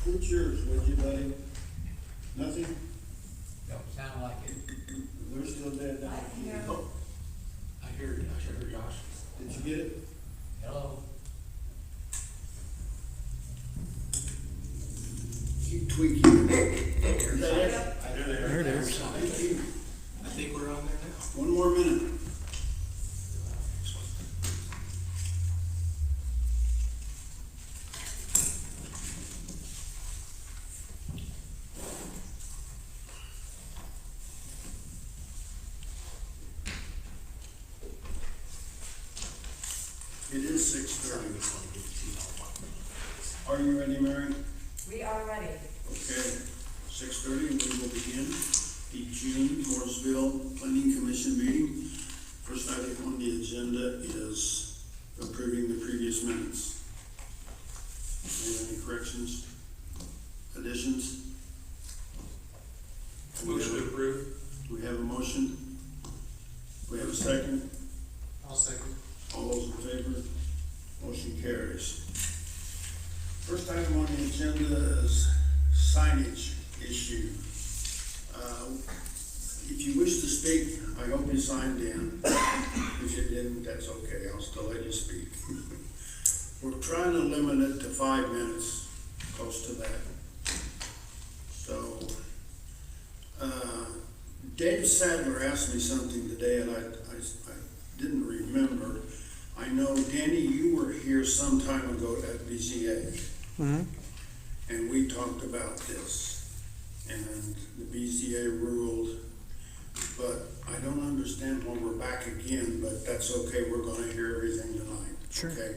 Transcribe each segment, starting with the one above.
Put yours, would you, buddy? Nothing? Don't sound like it. We're still dead. Oh, I hear Josh. did you get it? Hello? Keep tweaking. There There it is. Thank you. I think we're on there now. One more minute. It is 6:30. Are you ready, Mary? We are ready. Okay, 6:30, and we will begin the June Mooresville Planning Commission meeting. First item on the agenda is approving the previous minutes. Any corrections, additions? Motion to approve. We have a motion. We have a second. I'll second. All those in favor? Motion carries. First item on the agenda is signage issue. If you wish to speak, I hope you signed in. If you didn't, that's okay, I'll still let you speak. We're trying to limit it to 5 minutes, close to that. So, Dave Sadler asked me something today, and I didn't remember. I know, Danny, you were here some time ago at BZA, Mm-hmm. and we talked about this, and the BZA ruled, but I don't understand why we're back again, but that's okay, we're gonna hear everything tonight. Sure. Okay?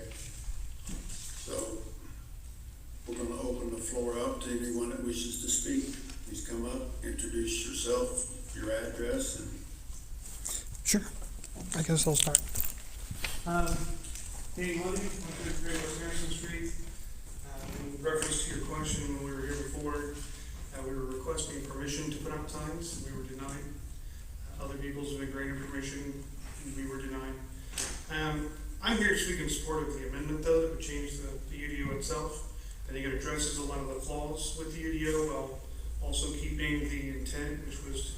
So, we're gonna open the floor up to anyone that wishes to speak. Please come up, introduce yourself, your address, and Sure. I guess I'll start. Danny Money, 133 West Harrison Street. In reference to your question, when we were here before, we were requesting permission to put up signs. We were denied. Other people's have been granted permission, and we were denied. I'm here to speak in support of the amendment, though, that would change the UDO itself. I think it addresses a lot of the flaws with the UDO while also keeping the intent, which was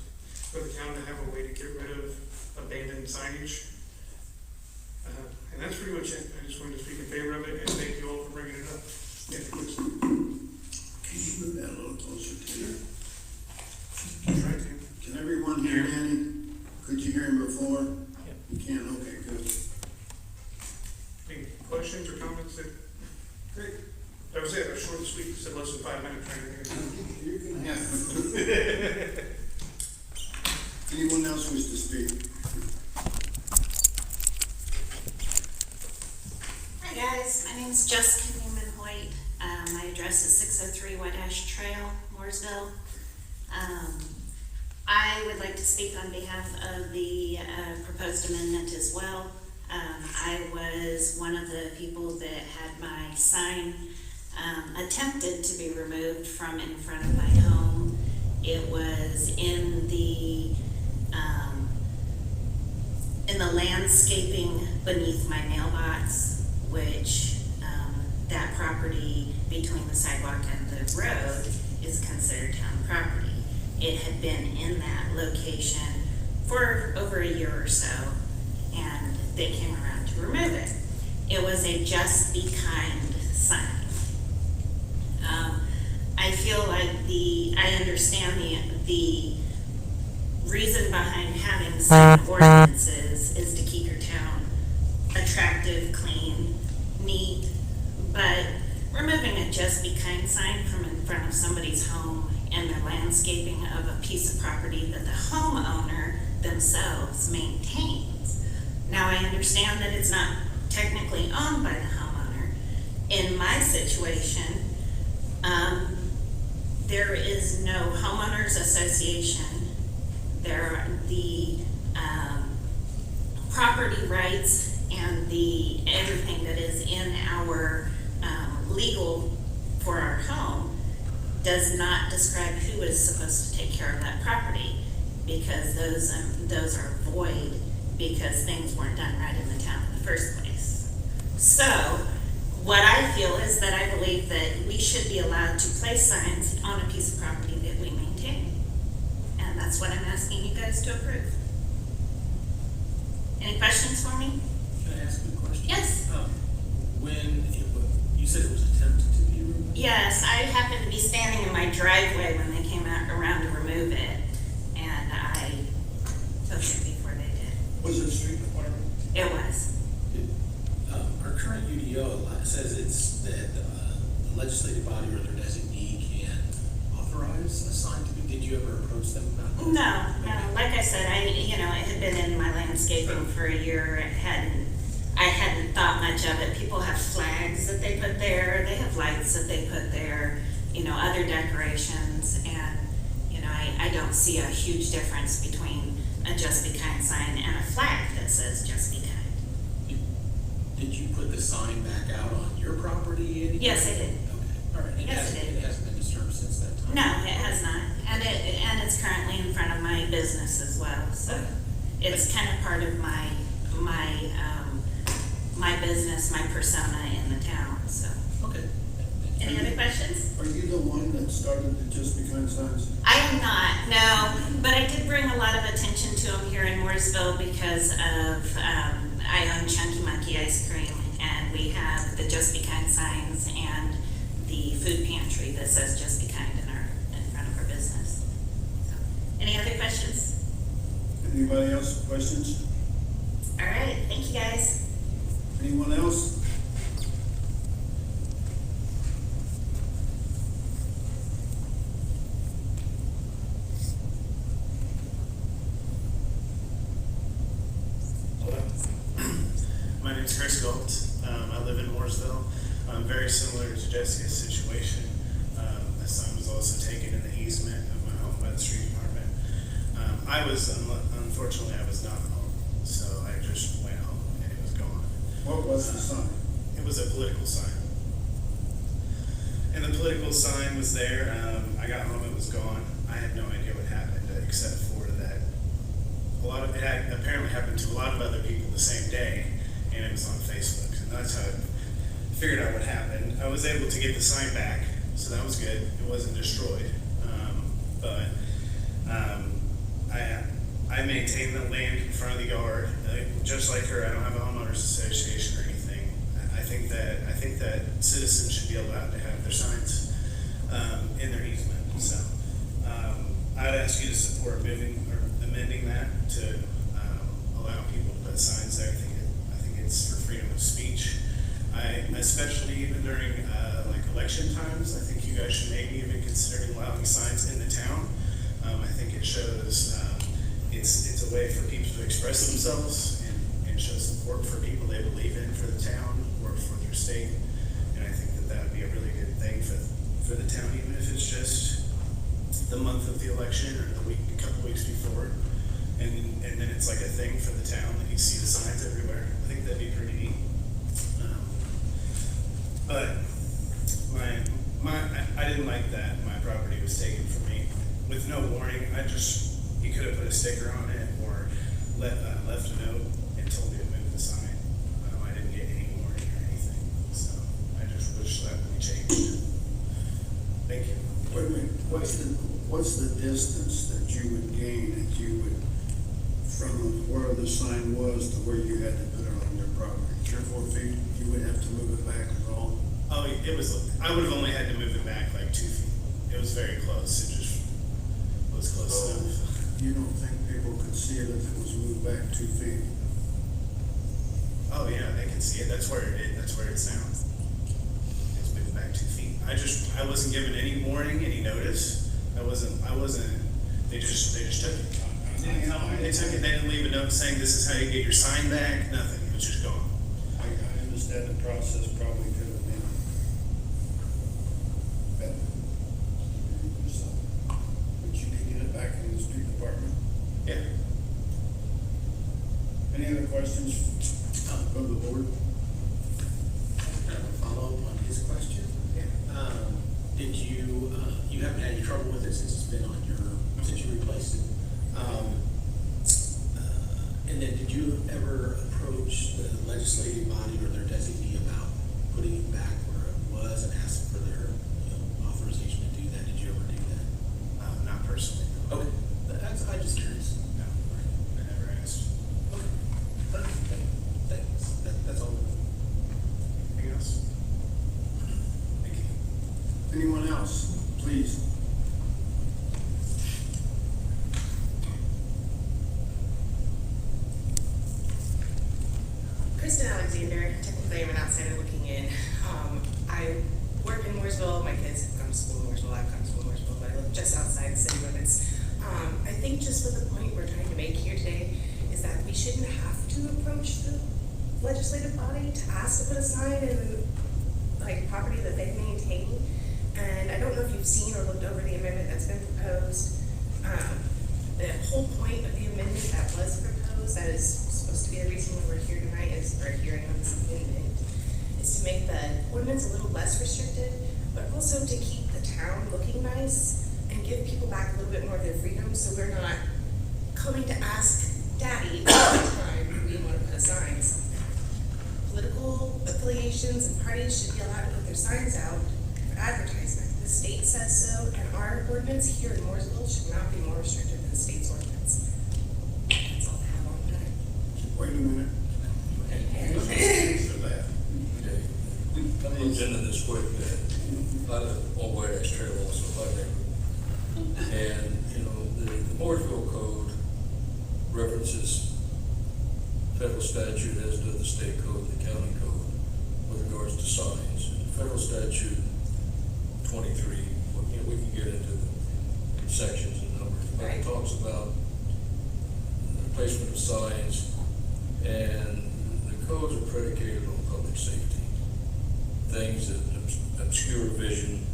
for the town to have a way to get rid of abandoned signage. And that's pretty much it. I just wanted to speak in favor of it, and thank you all for bringing it up. Yeah, please. can you move that a little closer to you? Try to. Can everyone hear Danny? Could you hear him before? You can, okay, good. Any questions or comments? Great. That was it. I was short and sweet. You said less than 5 minutes. You can have. Anyone else wish to speak? Hi guys, my name is Jessica Newman-Hoyt. My address is 603 White Ash Trail, Mooresville. I would like to speak on behalf of the proposed amendment as well. I was one of the people that had my sign attempted to be removed from in front of my home. It was in the landscaping beneath my mailbox, which that property between the sidewalk and the road is considered town property. It had been in that location for over a year or so, and they came around to remove it. It was a just be kind sign. I feel like I understand the reason behind having sign ordinances is to keep your town attractive, clean, neat, but removing a just be kind sign from in front of somebody's home and their landscaping of a piece of property that the homeowner themselves maintains. Now, I understand that it's not technically owned by the homeowner. In my situation, there is no homeowners association. There are the property rights and the everything that is in our legal for our home does not describe who is supposed to take care of that property, because those are void because things weren't done right in the town in the first place. So what I feel is that I believe that we should be allowed to place signs on a piece of property that we maintain. And that's what I'm asking you guys to approve. Any questions for me? Can I ask you a question? Yes. When it was, you said it was attempted to be removed? Yes, I happened to be standing in my driveway when they came out around to remove it, and I took it before they did. Was it street department? It was. Our current UDO says it's that the legislative body or their designee can authorize a sign to be, did you ever approach them about that? No, like I said, it had been in my landscaping for a year. I hadn't thought much of it. People have flags that they put there, they have lights that they put there, other decorations, and, I don't see a huge difference between a Just Be Kind sign and a flag that says Just Be Kind. Did you put the sign back out on your property anywhere? Yes, I did. Okay, all right. Yes, I did. It hasn't been disturbed since that time? No, it has not, and it's currently in front of my business as well, so it's kind of part of my business, my persona in the town, so. Okay. Any other questions? Are you the one that started the Just Be Kind signs? I am not, no, but I did bring a lot of attention to them here in Mooresville because of, I own Chunky Monkey Ice Cream, and we have the Just Be Kind signs and the food pantry that says Just Be Kind in front of our business. So, any other questions? Anybody else, questions? All right, thank you guys. Anyone else? My name's Chris Gold. I live in Mooresville. Very similar to Jessica's situation. My son was also taken in the easement of my home by the street department. Unfortunately, I was not home, so I just went home and it was gone. What was the sign? It was a political sign. And the political sign was there. I got home, it was gone. I had no idea what happened except for that it had apparently happened to a lot of other people the same day, and it was on Facebook. And that's how I figured out what happened. I was able to get the sign back, so that was good. It wasn't destroyed. I maintain the land in front of the yard. Just like her, I don't have a homeowners association or anything. I think that citizens should be allowed to have their signs in their easement. So I'd ask you to support amending that to allow people to put signs there. I think it's for freedom of speech. Especially even during like election times, I think you guys should maybe even consider allowing signs in the town. I think it shows it's a way for people to express themselves and show support for people they believe in, for the town or for their state. And I think that would be a really good thing for the town, even if it's just the month of the election or a couple weeks before. And then it's like a thing for the town that you see the signs everywhere. I think that'd be pretty neat. But I didn't like that my property was taken from me with no warning. You could have put a sticker on it or left a note and told me to move the sign. I didn't get any warning or anything, so I just wish that would be changed. Thank you. Wait a minute, what's the distance that you would gain if you would, from where the sign was to where you had to put it on your property? 3 or 4 feet, you would have to move it back at all? Oh, I would have only had to move it back like 2 feet. It was very close. It just was close enough. You don't think people could see it if it was moved back 2 feet? Oh yeah, they can see it. That's where it's now. It's moved back 2 feet. I wasn't given any warning, any notice. I wasn't, they just took it. They took it, they didn't leave a note saying this is how you get your sign back, nothing. It was just gone. I understand the process probably could have been better. But you did get it back in the street department? Yeah. Any other questions from the board? Kind of a follow-up on his question. Yeah. Did you haven't had any trouble with it since it's been since you replaced it? And then did you ever approach the legislative body or their designee about putting it back where it was and asking for their, authorization to do that. Did you ever do that? Not personally, no. Okay, I'm just curious. No, I never asked. Okay. Thanks. That's all. Anything else? Thank you. Anyone else, please? Kristen Alexander, technically I'm an outsider looking in. I work in Mooresville, my kids have gone to school in Mooresville, I've gone to school in Mooresville, but I live just outside the city limits. I think just with the point we're trying to make here today is that we shouldn't have to approach the legislative body to ask to put a sign in like property that they maintain. And I don't know if you've seen or looked over the amendment that's been proposed. The whole point of the amendment that was proposed, that is supposed to be the reason we're here tonight, or hearing on this amendment, is to make the ordinance a little less restrictive, but also to keep the town looking nice and give people back a little bit more of their freedom, so we're not coming to ask Daddy every time we want to put a sign somewhere. Political affiliations and parties should be allowed to put their signs out for advertisement. The state says so, and our ordinance here in Mooresville should not be more restrictive than the state's ordinance. That's all I have on that. Wait a minute. For that. Okay, I'm gonna get into this quick. I live on White Ash Trail, also my neighbor. And, the Mooresville Code references federal statute as does the state code, the county code, with regards to signs. And federal statute 23, we can get into the sections and numbers, but it talks about the placement of signs, and the codes are predicated on public safety, things that obscure vision.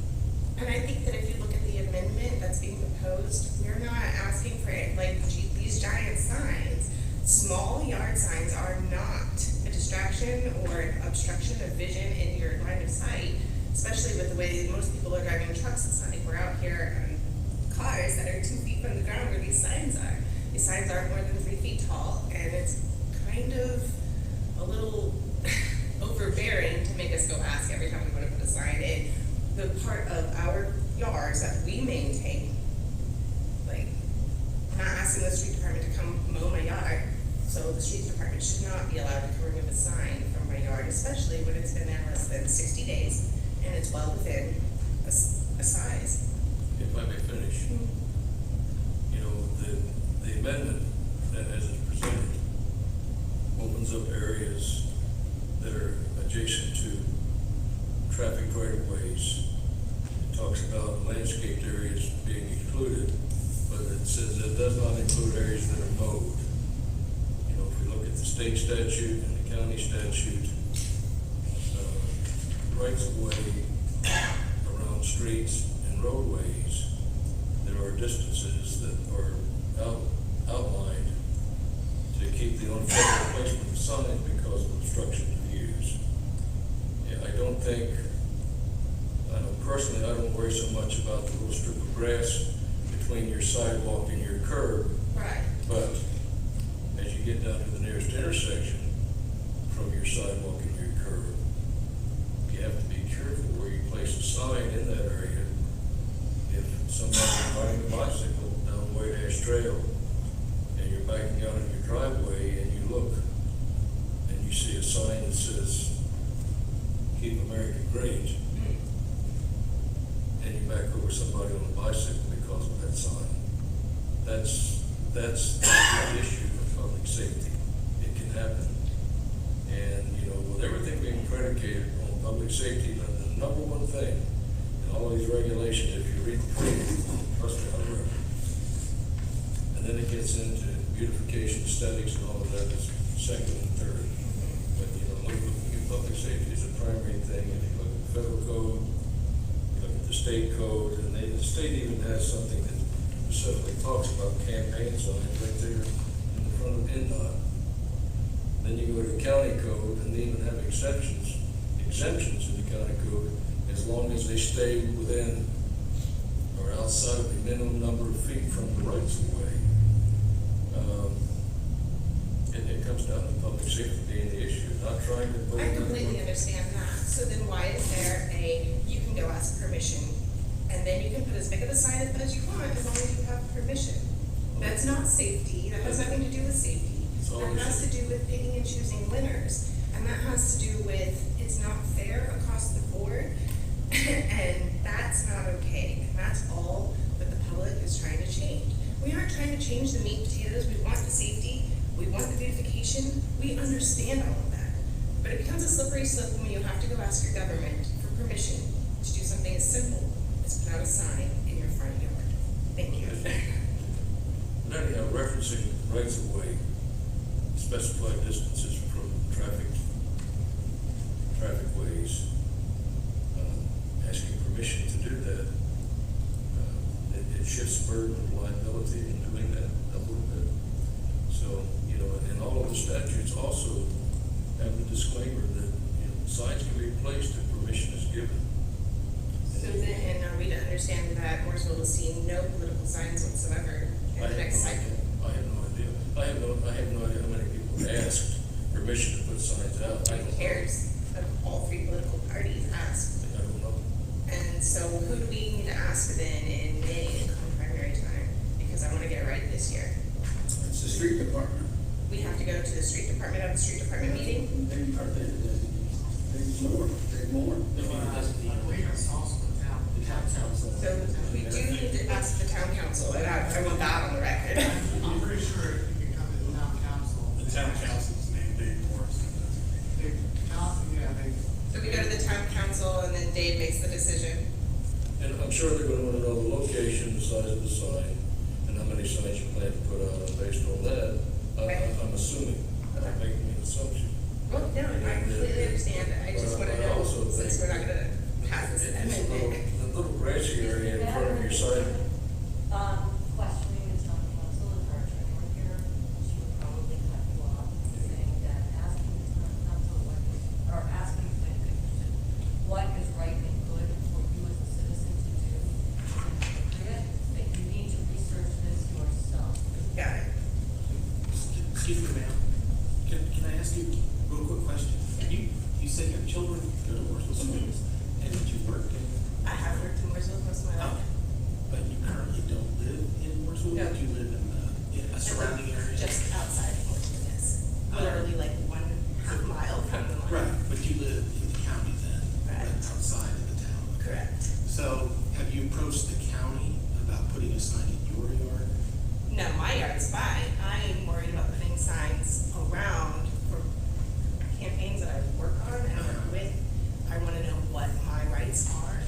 And I think that if you look at the amendment that's being proposed, we're not asking for these giant signs. Small yard signs are not a distraction or an obstruction of vision in your line of sight, especially with the way most people are driving trucks. It's not like we're out here on cars that are 2 feet from the ground where these signs are. These signs aren't more than 3 feet tall, and it's kind of a little overbearing to make us go ask every time we want to put a sign in the part of our yards that we maintain. Like, I'm not asking the street department to come mow my yard, so the street department should not be allowed to come remove a sign from my yard, especially when it's been there less than 60 days and it's well within a size. If I may finish, the amendment that as it's presented opens up areas that are adjacent to traffic right-of-ways. It talks about landscaped areas being included, but it says it does not include areas that are mowed. If we look at the state statute and the county statute, rights of way around streets and roadways, there are distances that are outlined to keep the unfavourable placement of signs because of obstruction of views. I know personally, I don't worry so much about the little strip of grass between your sidewalk and your curb. Right. But as you get down to the nearest intersection from your sidewalk and your curb, you have to be careful where you place a sign in that area. If somebody's riding a bicycle down White Ash Trail and you're backing out of your driveway and you look and you see a sign that says, "Keep America Great," and you back over somebody on a bicycle because of that sign, that's the issue of public safety. It can happen. And, with everything being predicated on public safety, the number one thing in all of these regulations, if you read the preamble, trust me, I'm ready. And then it gets into beautification, aesthetics, and all of that is second and third. But, looking at public safety is a primary thing. If you look at the federal code, you look at the state code, and the state even has something that specifically talks about campaign signs right there in the front of NDOT. Then you go to the county code, and they even have exemptions in the county code, as long as they stay within or outside of the minimum number of feet from the rights of way. And it comes down to public safety being the issue, not trying to put. I completely understand that. So then why is there you can go ask permission, and then you can put as big of a sign up as you want as long as you have permission? That's not safety. That has nothing to do with safety. It's That always has to do with picking and choosing winners. And that has to do with it's not fair across the board. And that's not okay. And that's all that the public is trying to change. We aren't trying to change the meat and potatoes. We want the safety. We want the beautification. We understand all of that. But it becomes a slippery slope when you have to go ask your government for permission to do something as simple as put out a sign in your front yard. Thank you. And anyhow, referencing rights of way, specified distances from traffic ways, asking permission to do that, it shifts burden of liability in doing that a little bit. So, you know, and all of the statutes also have the disclaimer that, you know, signs can be placed if permission is given. So then, are we to understand that Mooresville will see no political signs whatsoever in the next cycle? I have no idea. I have no idea how many people asked permission to put signs out. I Who don't know. cares if all three political parties ask? I don't know. And so who do we need to ask then in May come primary time? Because I want to get it right this year. It's the street department. We have to go to the street department at the street department meeting. They are there. They more. The town council. So we do need to ask the town council, and I want that on the record. I'm pretty sure you can come to the town council. The town council's named Dave Morrison. The council, yeah, they, So we go to the town council, and then Dave makes the decision. And I'm sure they're gonna wanna know the location, the size of the sign, and how many signs you plan to put out, and based on that, Right. I'm assuming, I'm making an assumption. Well, no, I completely understand that. I just want to I know, also since think we're not gonna pass this It's a amendment. little grassy area in front of your sign. Questioning the town council and our attorney here, she would probably cut you off, saying that asking the town council or asking the planning commission what is right and good for you as a citizen to do is inappropriate, that you need to research this yourself. Got it. Excuse me, ma'am. Can I ask you a real quick question? You said your children go to Mooresville schools, and that you work in, I have worked in Mooresville most of my life. but you currently don't live in Mooresville? No. Do you live in a surrounding area? Just outside of Mooresville, yes. Literally like 1.5 mile from the line. Right, but you live in the county then, Right. but outside of the town. Correct. So have you approached the county about putting a sign in your yard? No, my yard's fine. I'm worried about putting signs around for campaigns that I work on and work with. I want to know what my rights are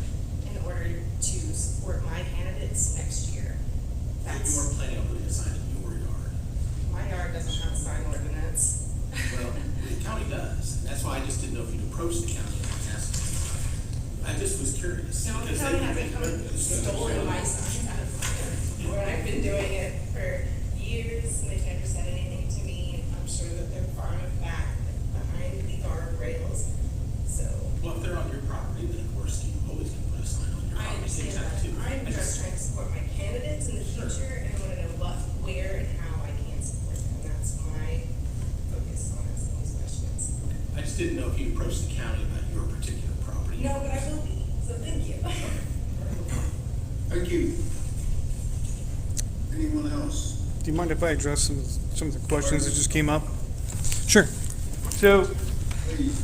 in order to support my candidates next year. You That's, weren't planning on putting a sign in your yard? my yard doesn't have a sign ordinance. Well, the county does, and that's why I just didn't know if you'd approach the county and ask them. I just was curious. No, the because county they- hasn't come and stolen my signs out of my yard. Or I've been doing it for years and they've never said anything to me. I'm sure that they're far enough back behind the guardrails. So Well, if they're on your property, then of course you always can put a sign on your I property. understand Take that. too. I'm I just trying to support my candidates in the future and I want to know what, where and how I can support them. That's my focus on asking these questions. I just didn't know if you approached the county about your particular property. No, but I will be. So thank you. Thank you. Anyone else? Do you mind if I address some of the questions that just came up? Sure. So, Please.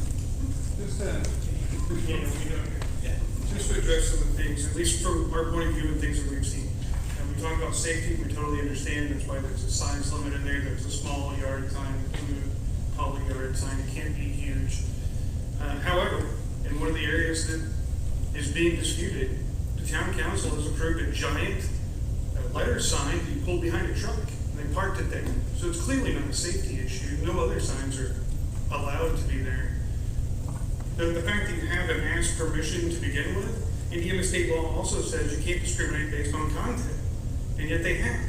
just to address some of the things, at least from our point of view and things that we've seen. And we talk about safety, we totally understand, that's why there's a signs limit in there, there's a small yard sign, a public yard sign, it can't be huge. However, in one of the areas that is being disputed, the town council has approved a giant letter sign to be pulled behind a truck, and they parked it there. So it's clearly not a safety issue, no other signs are allowed to be there. The fact that you haven't asked permission to begin with, Indiana state law also says you can't discriminate based on content, and yet they have.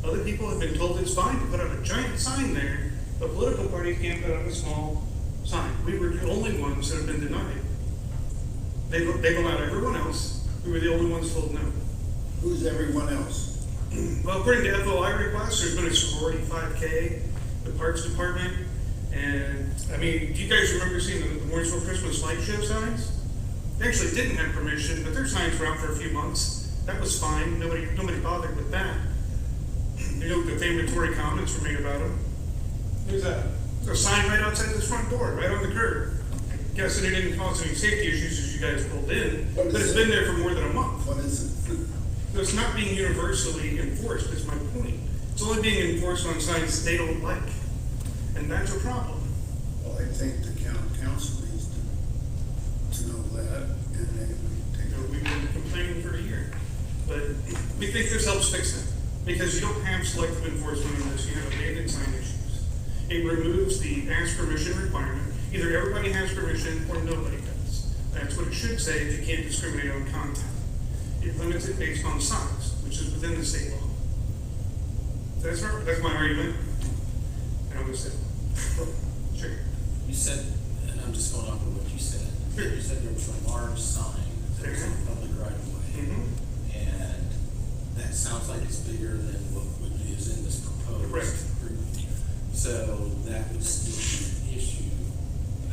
Other people have been told it's fine to put up a giant sign there, but political parties can't put up a small sign. We were the only ones that have been denied. They've allowed everyone else, we were the only ones told no. Who's everyone else? Well, according to FOI requests, there's been a sorority 5K, the Parks Department, and, I mean, do you guys remember seeing the Mooresville Christmas light show signs? They actually didn't have permission, but their signs were out for a few months. That was fine, nobody bothered with that. You know, defamatory comments were made about them. There's a sign right outside this front door, right on the curb. Guessing it didn't cause any safety issues as you guys pulled in, but it's been there for more than a month. What is it? So it's not being universally enforced, is my point. It's only being enforced on signs they don't like, and that's a problem. Well, I think the council needs to know that, and they would take You know, we've been complaining for a year, but we think this helps fix it, because you don't have selective enforcement on this, you have abandoned sign issues. It removes the ask permission requirement. Either everybody has permission or nobody does. That's what it should say if you can't discriminate on content. It limits it based on size, which is within the state law. That's my argument. And I'm gonna say, sure. You said, and I'm just going off of what you said. Sure. You said there was a large sign that was on public right of way. And that sounds like it's bigger than what is in this proposed Correct. agreement. So that would still be an issue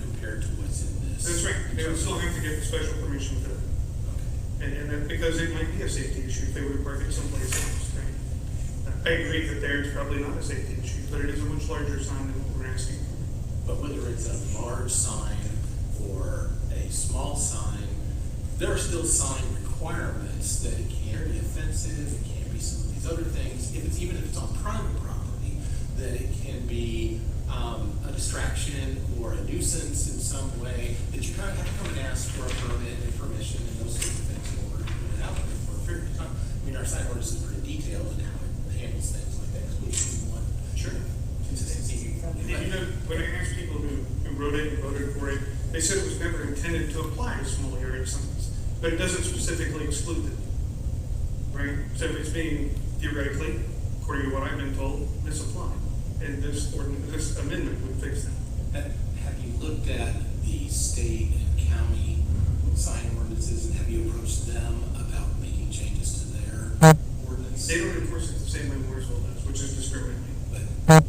compared to what's in this. That's right. They would still have to get special permission for that. Okay. And that, because it might be a safety issue if they were to park it someplace else, right? I agree that there's probably not a safety issue, but it is a much larger sign than what we're asking for. But whether it's a large sign or a small sign, there are still sign requirements that it can't be offensive, it can't be some of these other things. Even if it's on private property, that it can be a distraction or a nuisance in some way, that you kind of have to come and ask for a permit and permission and those sorts of things in order to put it out there for a period of time. I mean, our sign ordinance is pretty detailed in how it handles things like that, because we want consistency. And you know, when I asked people who wrote it and voted for it, they said it was never intended to apply to small area signs, but it doesn't specifically exclude them, right? So it's being theoretically, according to what I've been told, misapplied, and this amendment would fix that. Have you looked at the state and county sign ordinances, and have you approached them about making changes to their ordinance? They don't enforce it the same way Mooresville does, which is discriminating. But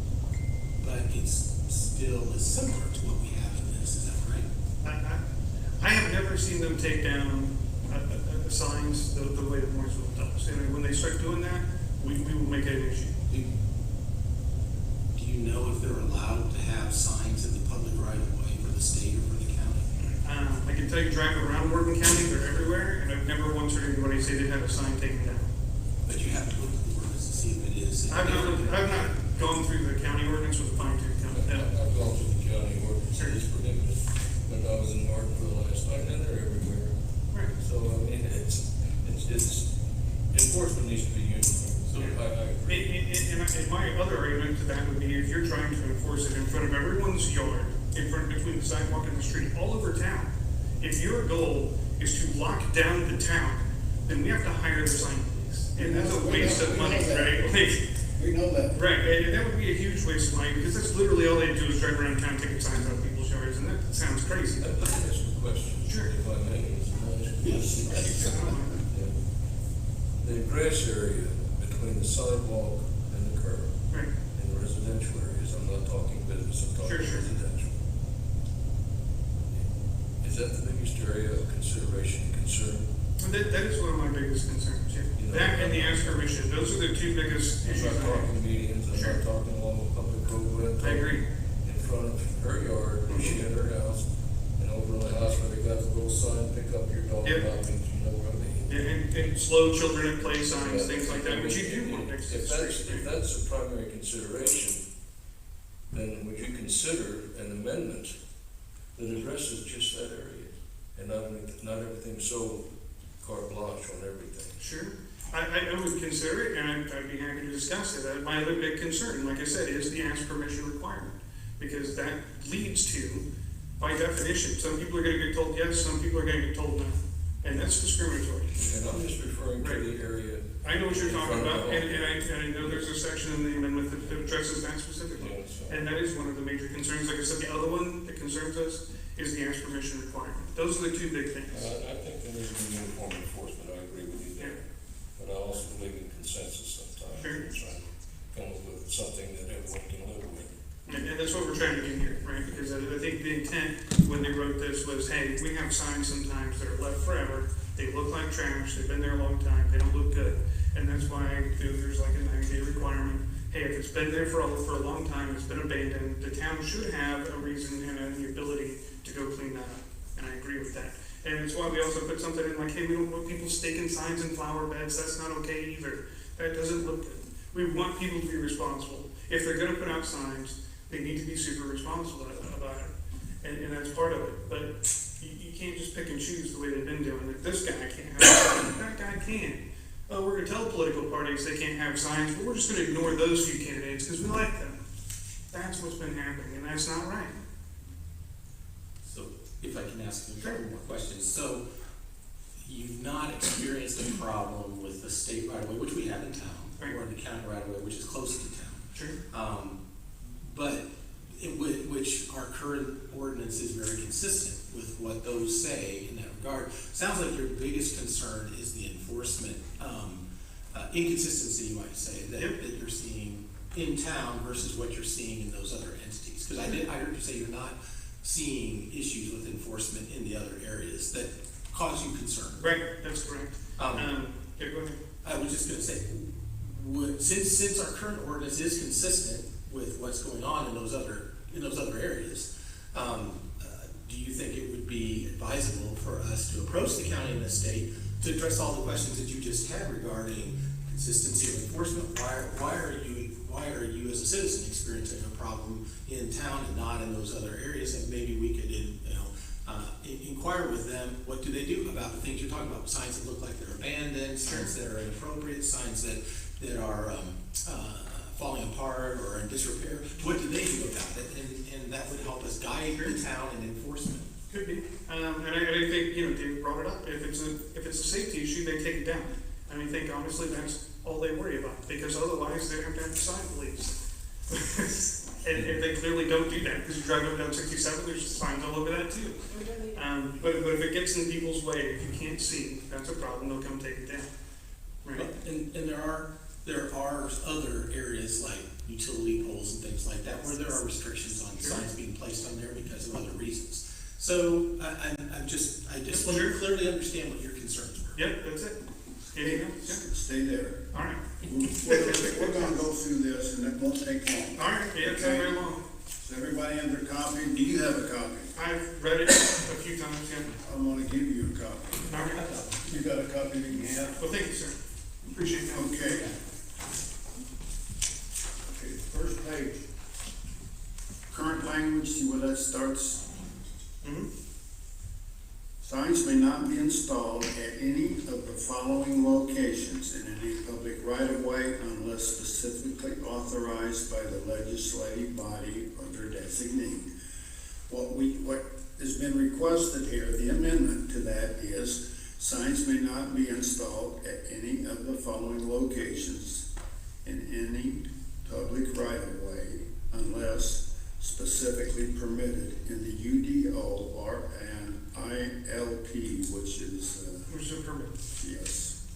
it's still is similar to what we have in this, is that right? I have never seen them take down signs the way that Mooresville does. And when they start doing that, we will make it an issue. Do you know if they're allowed to have signs in the public right of way for the state or for the county? I can tell you, driving around Morgan County, they're everywhere, and I've never once heard anybody say they had a sign taken down. But you have to look at the ordinance to see if it is. I've not gone through the county ordinance with a fine tooth comb. I've gone to the county ordinance, it's prohibited, but I was in Martinville last night, and they're everywhere. Right. So, I mean, it's enforcement needs to be uniform, so I agree. And my other argument to that would be, if you're trying to enforce it in front of everyone's yard, in front, between the sidewalk and the street, all over town, if your goal is to lock down the town, then we have to hire the sign police. And that's a waste of money, right? We know that. Right, and that would be a huge waste of money, because that's literally all they do is drive around town, taking signs out of people's yards, and that sounds crazy. Let me ask you a question. Sure. If I may, Yes. the grass area between the sidewalk and the curb, Right. in the residential areas, I'm not talking business, I'm talking Sure. residential. Is that the biggest area of consideration and concern? And that is one of my biggest concerns, yeah. You know, That and the ask permission, those are the two biggest I'm issues. not I have. talking medians, I'm Sure. not talking along the public roadway, I'm I agree. talking in front of her yard, where she had her house, and over in the house where they got the little sign, pick up your dog, Yep. you know what I mean? Yeah, and slow children at play signs, things like that, which you do want next to the If that's, street. if that's the primary consideration, then would you consider an amendment that addresses just that area? And not everything so carte blanche on everything. Sure. I would consider it, and I'd be happy to discuss it. My other big concern, like I said, is the ask permission requirement. Because that leads to, by definition, some people are gonna get told yes, some people are gonna get told no. And that's discriminatory. And I'm just referring to the area. I know what you're talking in front about, of the and I know there's a section in the amendment that addresses that specifically. Yeah, so- And that is one of the major concerns. Like I said, the other one that concerns us is the ask permission requirement. Those are the two big things. I think there needs to be uniform enforcement, I agree with you there. But I also believe in consensus sometimes. Sure. Trying to come up with something that everyone can live with. that's what we're trying to do here, right? Because I think the intent when they wrote this was, hey, we have signs sometimes that are left forever, they look like trash, they've been there a long time, they don't look good. And that's why there's like a 90-day requirement. Hey, if it's been there for a long time, it's been abandoned, the town should have a reason and the ability to go clean that up. And I agree with that. And it's why we also put something in like, hey, we don't want people staking signs in flower beds, that's not okay either. That doesn't look good. We want people to be responsible. If they're gonna put out signs, they need to be super responsible about it. And that's part of it. But you can't just pick and choose the way they've been doing it. This guy can't have a sign, that guy can. Oh, we're gonna tell political parties they can't have signs, but we're just gonna ignore those few candidates because we like them. That's what's been happening, and that's not right. So if I can ask you a couple more questions. So you've not experienced a problem with the state right of way, which we have in town, Right. or the county right of way, which is close to town. Sure. But which our current ordinance is very consistent with what those say in that regard. Sounds like your biggest concern is the enforcement inconsistency, you might say, that you're seeing in town versus what you're seeing in those other entities. Because I heard you say you're not seeing issues with enforcement in the other areas that cause you concern. Right, that's correct. Yeah, go ahead. I was just gonna say, since our current ordinance is consistent with what's going on in those other areas, do you think it would be advisable for us to approach the county and the state to address all the questions that you just had regarding consistency of enforcement? Why are you as a citizen experiencing a problem in town and not in those other areas? And maybe we could, inquire with them, what do they do about the things you're talking about? Signs that look like they're abandoned, signs that are inappropriate, signs that are falling apart or in disrepair. What do they do about it? And that would help us guide the town in enforcement. Could be. And I think, David brought it up. If it's a safety issue, they take it down. And I think honestly that's all they worry about, because otherwise they have to have the sign police. And they clearly don't do that, because you drive up down 67, there's signs all over that too. But if it gets in people's way, if you can't see, that's a problem, they'll come take it down. Right? And there are other areas like utility poles and things like that where there are restrictions on signs being placed on there because of other reasons. So I just want to clearly understand what your concerns were. Yep, that's it. Anything else? Stay there. All right. We're gonna go through this and it won't take long. All right, yeah, it's not very long. Is everybody in their copy? Do you have a copy? I've read it a few times, yeah. I'm gonna give you a copy. All right. You got a copy that you can have? Well, thank you, sir. Appreciate that. Okay. Okay, first page. Current language, see where that starts? Mm-hmm. Signs may not be installed at any of the following locations in any public right-of-way unless specifically authorized by the legislative body or their designee. What has been requested here, the amendment to that is, signs may not be installed at any of the following locations in any public right-of-way unless specifically permitted in the UDO or an ILP, which is, Which is a permit. yes.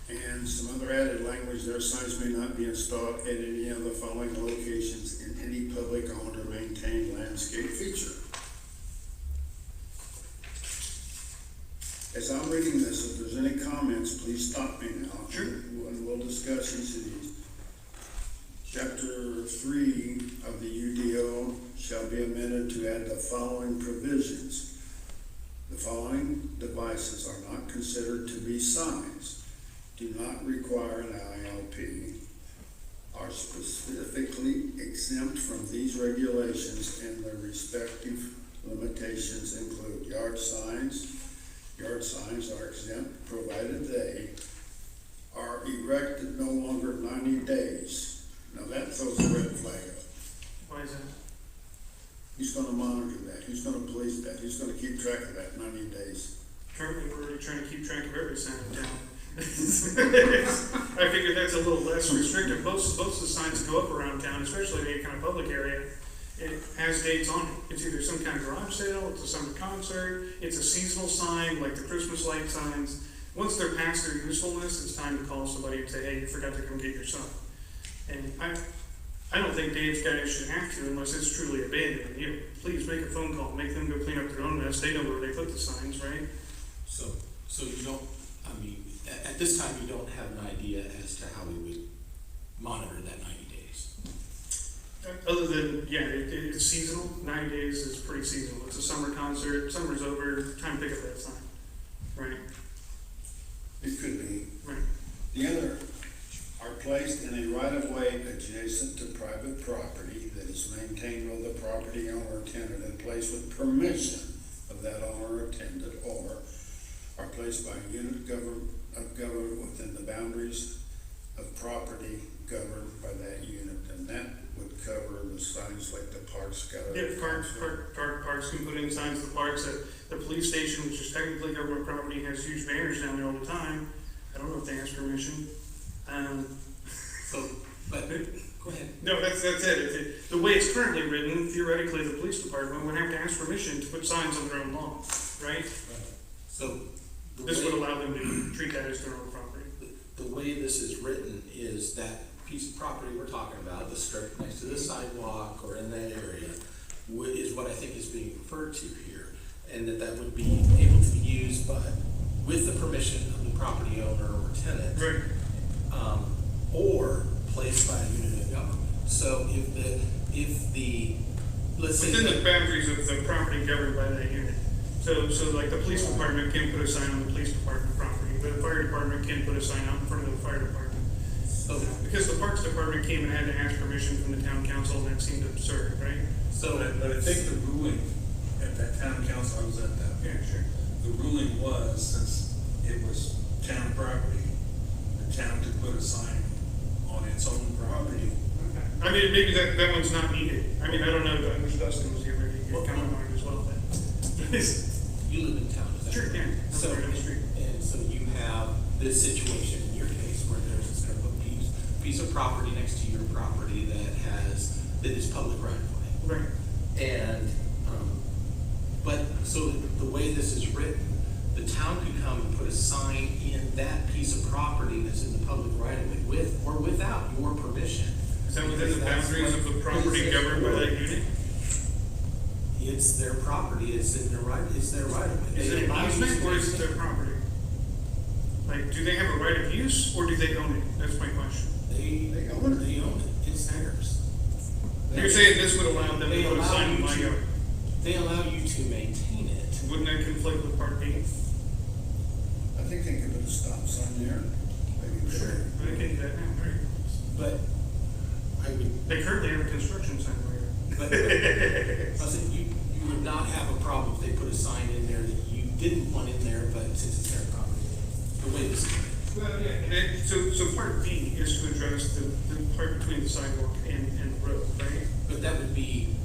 And some other added language there, signs may not be installed at any of the following locations in any public owned or maintained landscape feature. As I'm reading this, if there's any comments, please stop me now. Sure. And we'll discuss each of these. Chapter 3 of the UDO shall be amended to add the following provisions. The following devices are not considered to be signs, do not require an ILP, are specifically exempt from these regulations, and their respective limitations include yard signs. Yard signs are exempt provided they are erected no longer 90 days. Now that throws a red flag up. Why is that? Who's gonna monitor that? Who's gonna police that? Who's gonna keep track of that 90 days? Currently, we're already trying to keep track of every sign in town. I figured that's a little less restrictive. Most of the signs that go up around town, especially in any kind of public area, it has dates on it. It's either some kind of garage sale, it's a summer concert, it's a seasonal sign, like the Christmas light signs. Once they're past their usefulness, it's time to call somebody and say, hey, you forgot to come get your son. And I don't think Dave's guys should have to unless it's truly abandoned. Please make a phone call, make them go clean up their own mess, they know where they put the signs, right? So you don't, I mean, at this time, you don't have an idea as to how we would monitor that 90 days. Other than, it's seasonal, 90 days is pretty seasonal, it's a summer concert, summer's over, time to pick up that sign, right? It could be. Right. The other are placed in a right-of-way adjacent to private property that is maintained by the property owner or tenant and placed with permission of that owner or tenant, or are placed by a unit of government within the boundaries of property governed by that unit, and that would cover the signs like the parks got. Yeah, parks can put in signs, the parks, the police station, which is technically government property, has huge banners down there all the time. I don't know if they ask permission. But go ahead. No, that's it. The way it's currently written, theoretically, the police department would have to ask permission to put signs on their own lawn, right? So This would allow them to treat that as their own property. the way this is written is that piece of property we're talking about, the strip next to the sidewalk or in that area, is what I think is being referred to here, and that would be able to be used, but with the permission of the property owner or tenant. Right. Or placed by a unit of government. So if the, let's say. Within the boundaries of the property governed by that unit. So like the police department can put a sign on the police department property, but the fire department can put a sign out in front of the fire department. So, Because the parks department came and had to ask permission from the town council, and that seemed absurd, right? But I think the ruling at that town council, I was at that. Yeah, sure. The ruling was, since it was town property, the town could put a sign on its own property. I mean, maybe that one's not needed. I mean, I don't know, I wish Dustin was here, maybe he'd comment on it as well, but. you live in town, is that Sure, correct? yeah. So, Right on the street. and so you have this situation in your case where there's this kind of a piece of property next to your property that is public right of way. Right. And, but, so the way this is written, the town could come and put a sign in that piece of property that's in the public right of way with or without your permission. Is that within the boundaries of the property governed by that unit? It's their property, it's their right of way. Is it an easement or is it their property? Like, do they have a right of use or do they own it? That's my question. They own it, it's theirs. You're saying this would allow them to They put a allow sign in you my yard? They allow you to maintain it. Wouldn't that conflict with Part B? I think they could put a stop sign there. Maybe Sure. They can do that now, right? But I would, They currently have a construction sign right but I said, you would not have a problem if they put a sign in there that you didn't want in there, but since it's their property, the way this is. Well, yeah, and then, so Part B is to address the part between the sidewalk and the road, right? But that would be,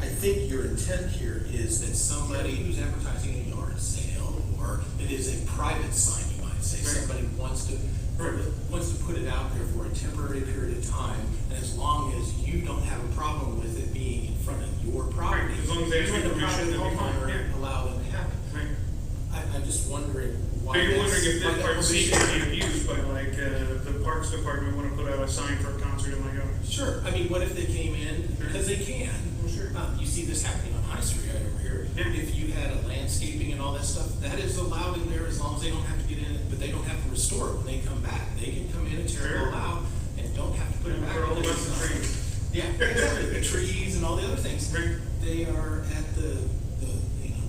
I think your intent here is that somebody who's advertising a yard sale, or it is a private sign, you might say, Right. somebody wants to put it out there for a temporary period of time, and as long as you don't have a problem with it being in front of your property. Right, as long as they ask you and the permission, property they'll be fine, owner yeah. allow them to have it. Right. I'm just wondering why. So you're that's- wondering if why that that Part C permission- can be abused by like, the Parks Department wanna put out a sign for a concert in my yard? Sure, I mean, what if they came in, because they can. Well, sure. You see this happening on High Street right over here. Yeah. If you had a landscaping and all that stuff, that is allowed in there as long as they don't have to get in it, but they don't have to restore it when they come back. They can come in and tear it Sure. all out and don't have to put it back. We're all about the trees. Yeah, exactly, the trees and all the other things. Right. They are at the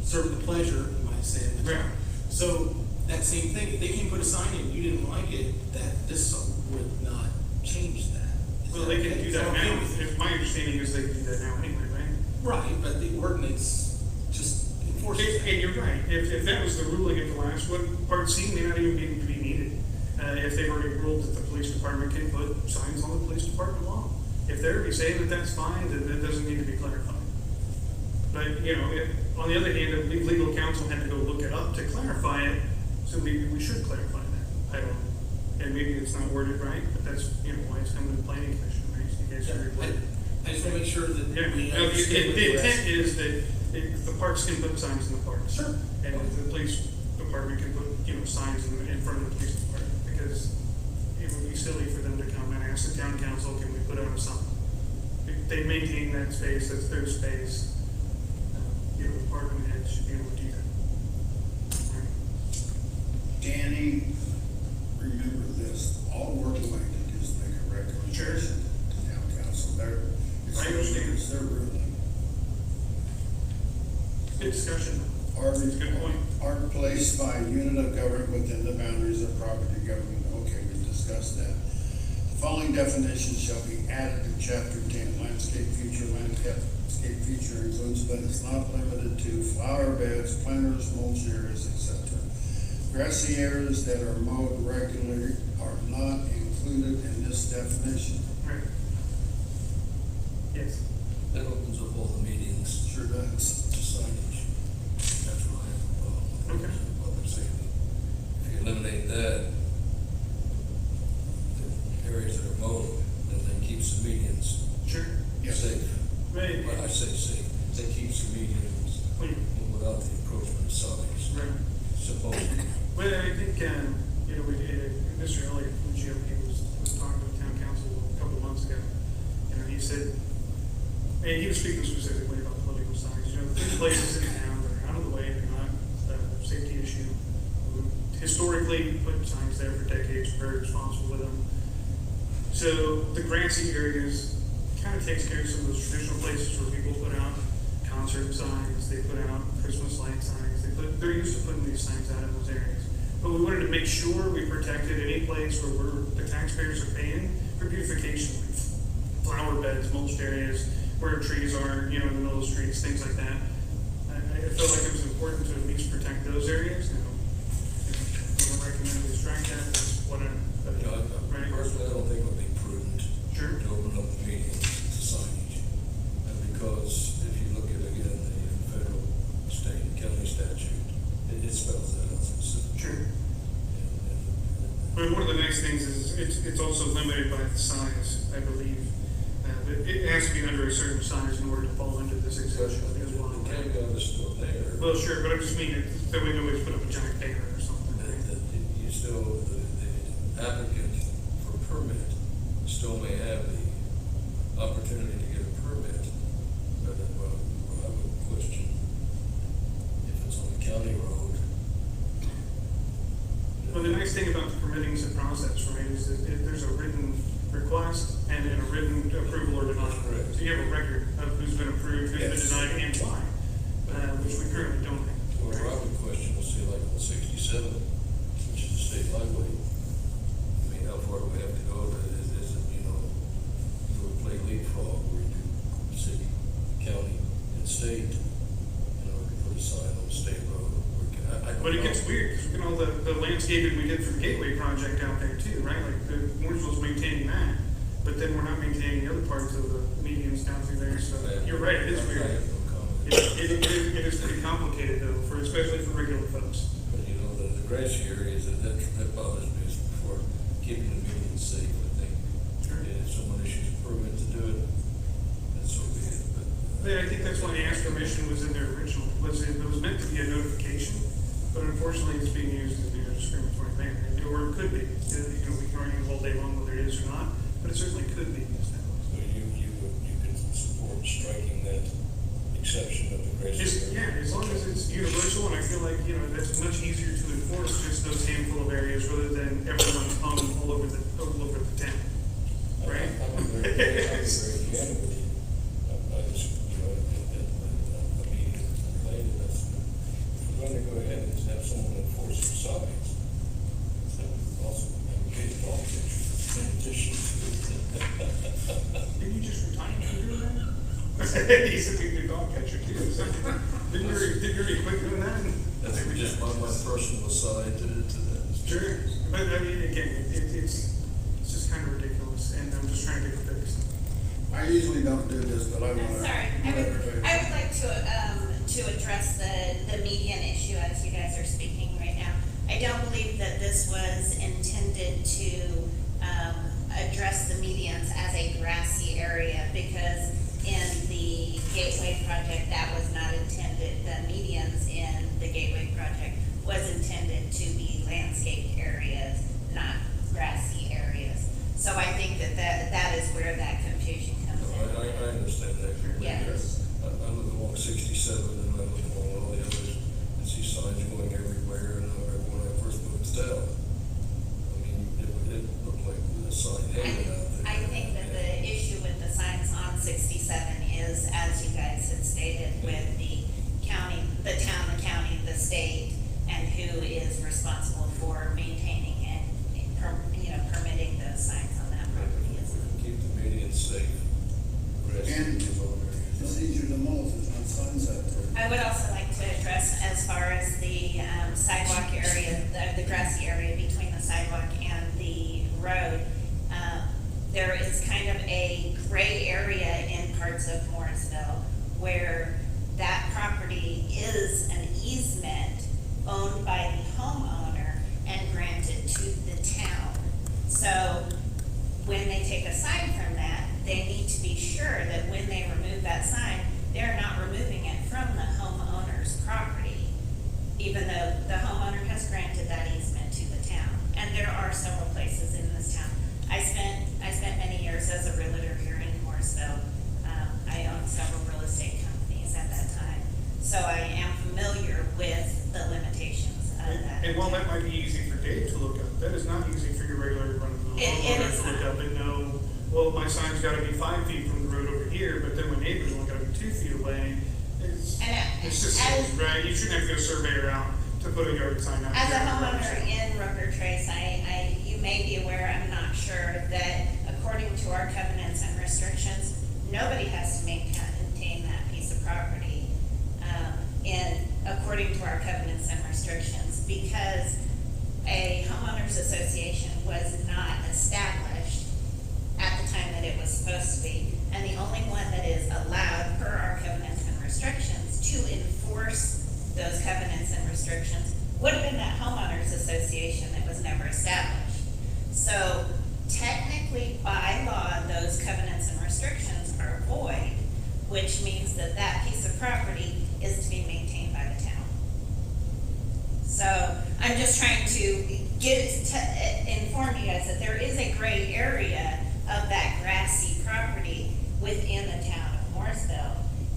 serve the pleasure, you might say, of the Right. town. So, that same thing, if they can put a sign in, you didn't like it, that this would not change that. Is Well, that they can okay? do Is that okay now. with you? If my understanding is they can do that now anyway, right? Right, but the ordinance just enforces that. And you're right, if that was the ruling at the last one, Part C may not even be needed. If they've already ruled that the police department can put signs on the police department law. If they're already saying that that's fine, then that doesn't need to be clarified. But, on the other hand, if legal counsel had to go look it up to clarify it, so maybe we should clarify that. I don't know. And maybe it's not worded right, but that's, why it's coming to the planning commission, right? So you guys should reword it. I just wanna make sure that Yeah, we no, understand what the you're intent asking. is that the parks can put signs in the parks. Sure. And the police department can put, signs in front of the police department, because it would be silly for them to come and ask the town council, can we put out a sign? they maintain that space, that's their space. You know, department heads should be able to do that. Right. Danny, remember this, all we're going to do is make a recommendation to town council. I understand. It's their ruling. Good discussion. Are, It's a good point. are placed by a unit of government within the boundaries of property government. Okay, we discussed that. The following definitions shall be added to chapter 10. Landscape feature includes, but is not limited to, flower beds, planters, mulch areas, etc. Grassy areas that are mowed regularly are not included in this definition. Right. Yes. That opens up all the meetings Sure does. to signage. That's what I have a problem with. Okay. Public safety. If you eliminate that, the areas that are mowed, then that keeps the medians Sure. Yes. safe. Right. Well, I say safe, that keeps the medians Clean. without the approachment signs, Right. supposedly. Well, I think, you know, Mr. Elliott from the GOP was talking to the town council a couple of months ago. You know, he said, and he was speaking specifically about political signs. You know, there's places in town that are out of the way, they're not a safety issue. We historically put signs there for decades, very responsible with them. So the grassy areas kind of takes care of some of those traditional places where people put out concert signs, they put out Christmas light signs, they're used to putting these signs out in those areas. But we wanted to make sure we protected any place where the taxpayers are paying for beautification, like flower beds, mulched areas, where trees are, you know, in the middle of the streets, things like that. I felt like it was important to at least protect those areas. Now, if you recommend we strike that, that's what You know, right? personally, I don't think it would be prudent Sure. to open up the meetings to signage. Because if you look at, again, the federal, state, and county statute, it spells that out specifically. Sure. And- But one of the nice things is it's also limited by the size, I believe. It has to be under a certain size in order to fall under this exemption as well. The caveat is still there. Well, sure, but I just mean that we can always put up a giant banner or something. That, Right? that you still, the applicant for permit still may have the opportunity to get a permit, but, well, I would question if it's on a county road. Well, the nice thing about the permitting process, right, is that there's a written request and then a written approval or denial. Correct. So you have a record of who's been approved, who's been Yes. denied, and why, which we currently don't have. Well, I would question, we'll see, like on 67, which is a state highway. I mean, how far do we have to go? Is it, you know, do we play leapfrog where you do city, county, and state? You know, we put a sign on the state road. I don't But it know. gets weird, because look at all the landscaping we did for the Gateway project out there too, right? Like, the Mooresville's maintaining that, but then we're not maintaining the other parts of the medians down through there, so you're right, it is I weird. have no comment. It is pretty complicated though, especially for regular folks. But you know, the grassy areas, that bothers me is for keeping the medians safe, I think. Sure. And if someone issues a permit to do it, that's so be it, but. Yeah, I think that's why the ask permission was in there originally, it was meant to be a notification, but unfortunately it's being used as a discriminatory manner, or it could be. You know, we can argue all day long whether it is or not, but it certainly could be used that way. So you can support striking that exception of the grassy area? Yeah, as long as it's universal, and I feel like, you know, that's much easier to enforce just those handful of areas rather than everyone's home all over the town, right? I'm very candid with you. I just, you know, a meeting related, that's, if we're going to go ahead and just have someone enforce the signs, that would also have a dog picture in addition to. Didn't you just retire from doing that? He's a big dog catcher too, so didn't you already quit doing that? That's just my personal aside to that. Sure, but I mean, again, it's just kind of ridiculous, and I'm just trying to get it fixed. I usually don't do this, but I I'm want to. sorry, I would like to address the median issue as you guys are speaking right now. I don't believe that this was intended to, address the medians as a grassy area, because in the Gateway project, that was not intended. The medians in the Gateway project was intended to be landscaped areas, not grassy areas. So I think that is where that confusion comes in. I take a sign from that, they need to be sure that when they remove that sign, they're not removing it from the homeowner's property, even though the homeowner has granted that easement to the town. And there are several places in this town. I spent many years as a realtor here in Mooresville. I owned several real estate companies at that time, so I am familiar with the limitations of that. And while that might be easy for Dave to look up, that is not easy for your regular run-of-the-mill It homeowner is to look not. up and know, well, my sign's gotta be 5 feet from the road over here, but then my neighbor's only gotta be 2 feet away. It's just, as- right, you shouldn't have to get a surveyor out to put a yard sign out. As a there. homeowner in Rooker Trace, you may be aware, I'm not sure, that according to our covenants and restrictions, nobody has to maintain that piece of property, according to our covenants and restrictions, because a homeowners association was not established at the time that it was supposed to be, and the only one that is allowed per our covenants and restrictions to enforce those covenants and restrictions would have been that homeowners association that was never established. So technically, by law, those covenants and restrictions are void, which means that that piece of property is to be maintained by the town. So I'm just trying to inform you guys that there is a gray area of that grassy property within the town of Mooresville.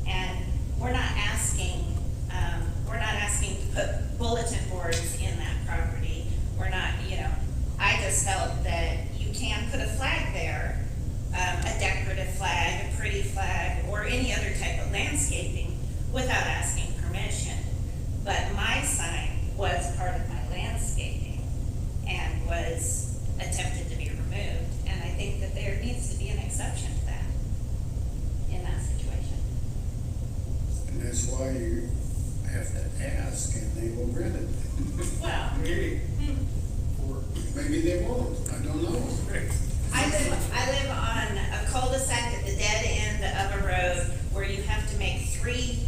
And we're not asking to put bulletin boards in that property. We're not, I just felt that you can put a flag there, a decorative flag, a pretty flag, or any other type of landscaping without asking permission. But my sign was part of my landscaping and was attempted to be removed. And I think that there needs to be an exception to that in that situation. And that's why you have to ask, and they will grant it. Well, Maybe. Maybe they won't, I don't know. I live on a cul-de-sac at the dead end of a road where you have to make three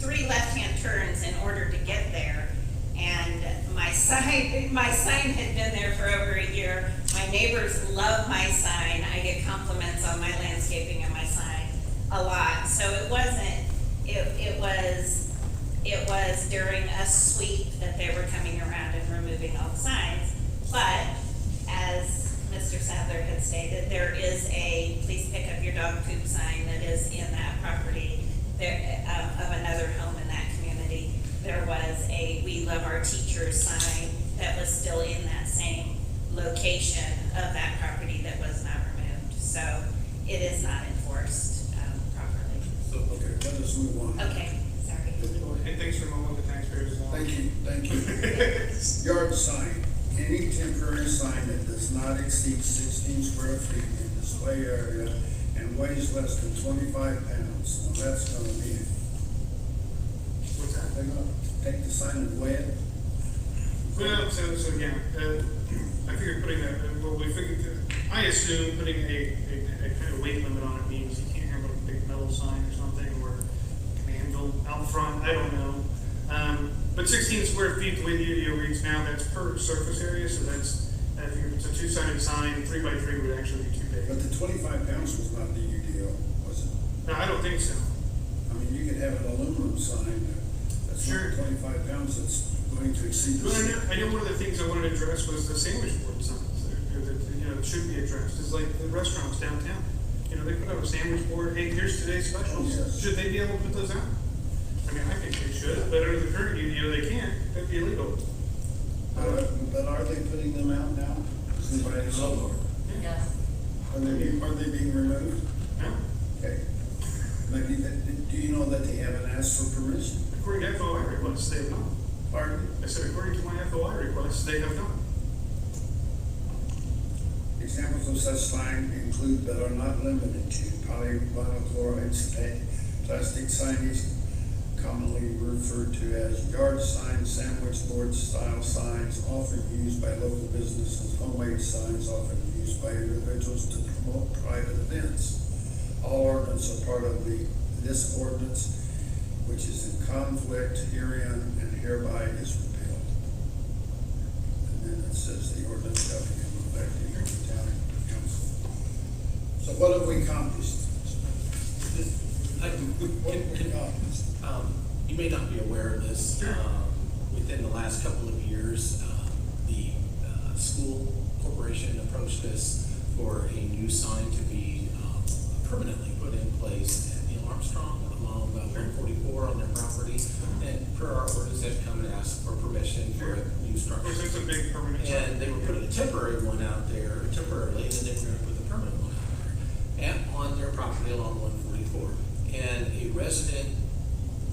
left-hand turns in order to get there. And my sign had been there for over a year. My neighbors love my sign. I get compliments on my landscaping and my sign a lot. So it was during a sweep that they were coming around and removing all the signs. But as Mr. Sadler had stated, there is a please pick up your dog poop sign that is in that property there, of another home in that community. There was a we love our teachers sign that was still in that same location of that property that was not removed. So it is not enforced properly. So, okay, let us move on. Okay, sorry. And thanks for mowing the taxpayers' lawn. Thank you. Yard sign, any temporary sign that does not exceed 16 square feet in display area and weighs less than 25 pounds. Now that's gonna be, What's that? they're gonna take the sign and weigh it. Well, so again, I figured putting I assume putting a kind of weight limit on it means you can't have a big metal sign or something, or an anvil out front, I don't know. But 16 square feet, the way the UDO reads now, that's per surface area, so that's, if it's a two-sided sign, 3x3 would actually be too big. But the 25 pounds was not the UDO, was it? No, I don't think so. I mean, you could have an aluminum sign that's Sure. not 25 pounds, that's going to exceed the. Well, I know one of the things I wanted to address was the sandwich board signs that should be addressed. It's like the restaurants downtown. They put up a sandwich board, hey, here's today's specials. Oh, yes. Should they be able to put those out? I mean, I think they should, but under the current UDO, they can't. That'd be illegal. But are they putting them out now? Is anybody know? Yes. Are they being removed? No. Okay. Maybe do you know that they haven't asked for permission? According to FOI requests, they have not. Pardon? I said, according to my FOI requests, they have not. Examples of such sign include but are not limited to polyvinyl chloride plastic signage, commonly referred to as yard signs, sandwich board style signs, often used by local businesses, homemade signs often used by individuals to promote private events. All ordinances are part of this ordinance, which is in conflict herein and hereby is repealed. And then it says the ordinance shall become effective in the town council. what have we accomplished? I- What have we accomplished? You may not be aware of this. Within the last couple of years, the school corporation approached us for a new sign to be permanently put in place at Neil Armstrong along 144 on their property. And per our ordinance, they've come and asked for permission for a new Of structure. course, it's a big permanent sign. And they were putting a temporary one out there temporarily, and then they were gonna put the permanent one out there. And on their property along 144. And a resident,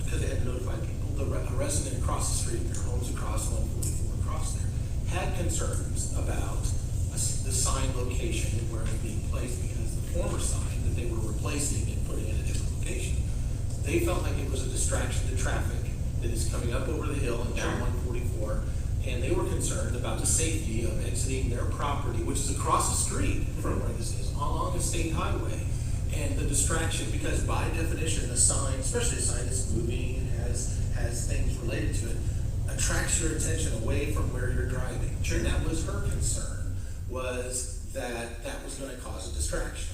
because they had to notify people, a resident across the street, their homes across 144 across there, had concerns about the sign location and where it was being placed, because the former sign that they were replacing and putting in a different location, they felt like it was a distraction to traffic that is coming up over the hill and down 144, and they were concerned about the safety of exiting their property, which is across the street from where this is, along a state highway. And the distraction, because by definition, a sign, especially a sign that's moving and has things related to it, attracts your attention away from where you're driving. And that was her concern, was that that was gonna cause a distraction.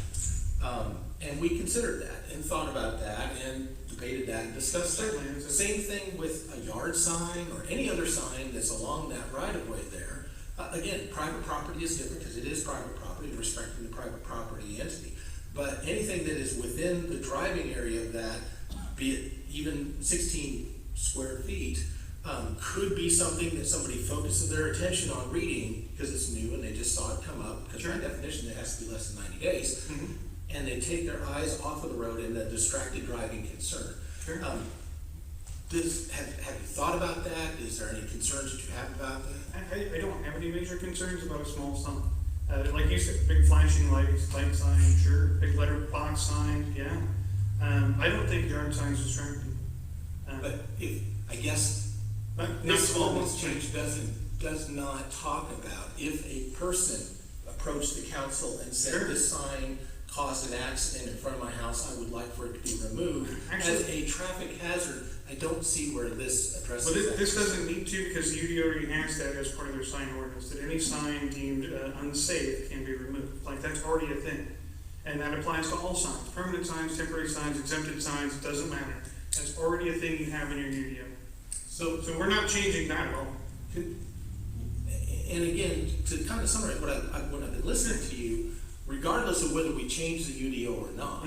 And we considered that and thought about that and debated that and discussed that. Certainly, it's a- Same thing with a yard sign or any other sign that's along that right of way there. Again, private property is different because it is private property, respecting the private property entity. But anything that is within the driving area of that, be it even 16 square feet, could be something that somebody focuses their attention on reading because it's new and they just saw it come up, because by definition, it has to be less than 90 days. Mhm. And they take their eyes off of the road in a distracted driving concern. Sure. Have you thought about that? Is there any concerns that you have about that? I don't have any major concerns about a small sign. Like you said, big flashing lights, light sign, sure, big letter box sign, yeah. I don't think yard signs distracting. But if, I guess, Not this small ordinance ones. change does not talk about if a person approached the council and said, Sure. this sign caused an accident in front of my house, I would like for it to be removed. As Actually- a traffic hazard, I don't see where this addresses But that. this doesn't need to, because the UD already has that as part of their sign ordinance, that any sign deemed unsafe can be removed. Like, that's already a thing. And that applies to all signs, permanent signs, temporary signs, exempted signs, it doesn't matter. That's already a thing you have in your UDO. So, So we're not changing that at all. and again, to kind of summarize what when I've been listening to you, regardless of whether we change the UDO or not,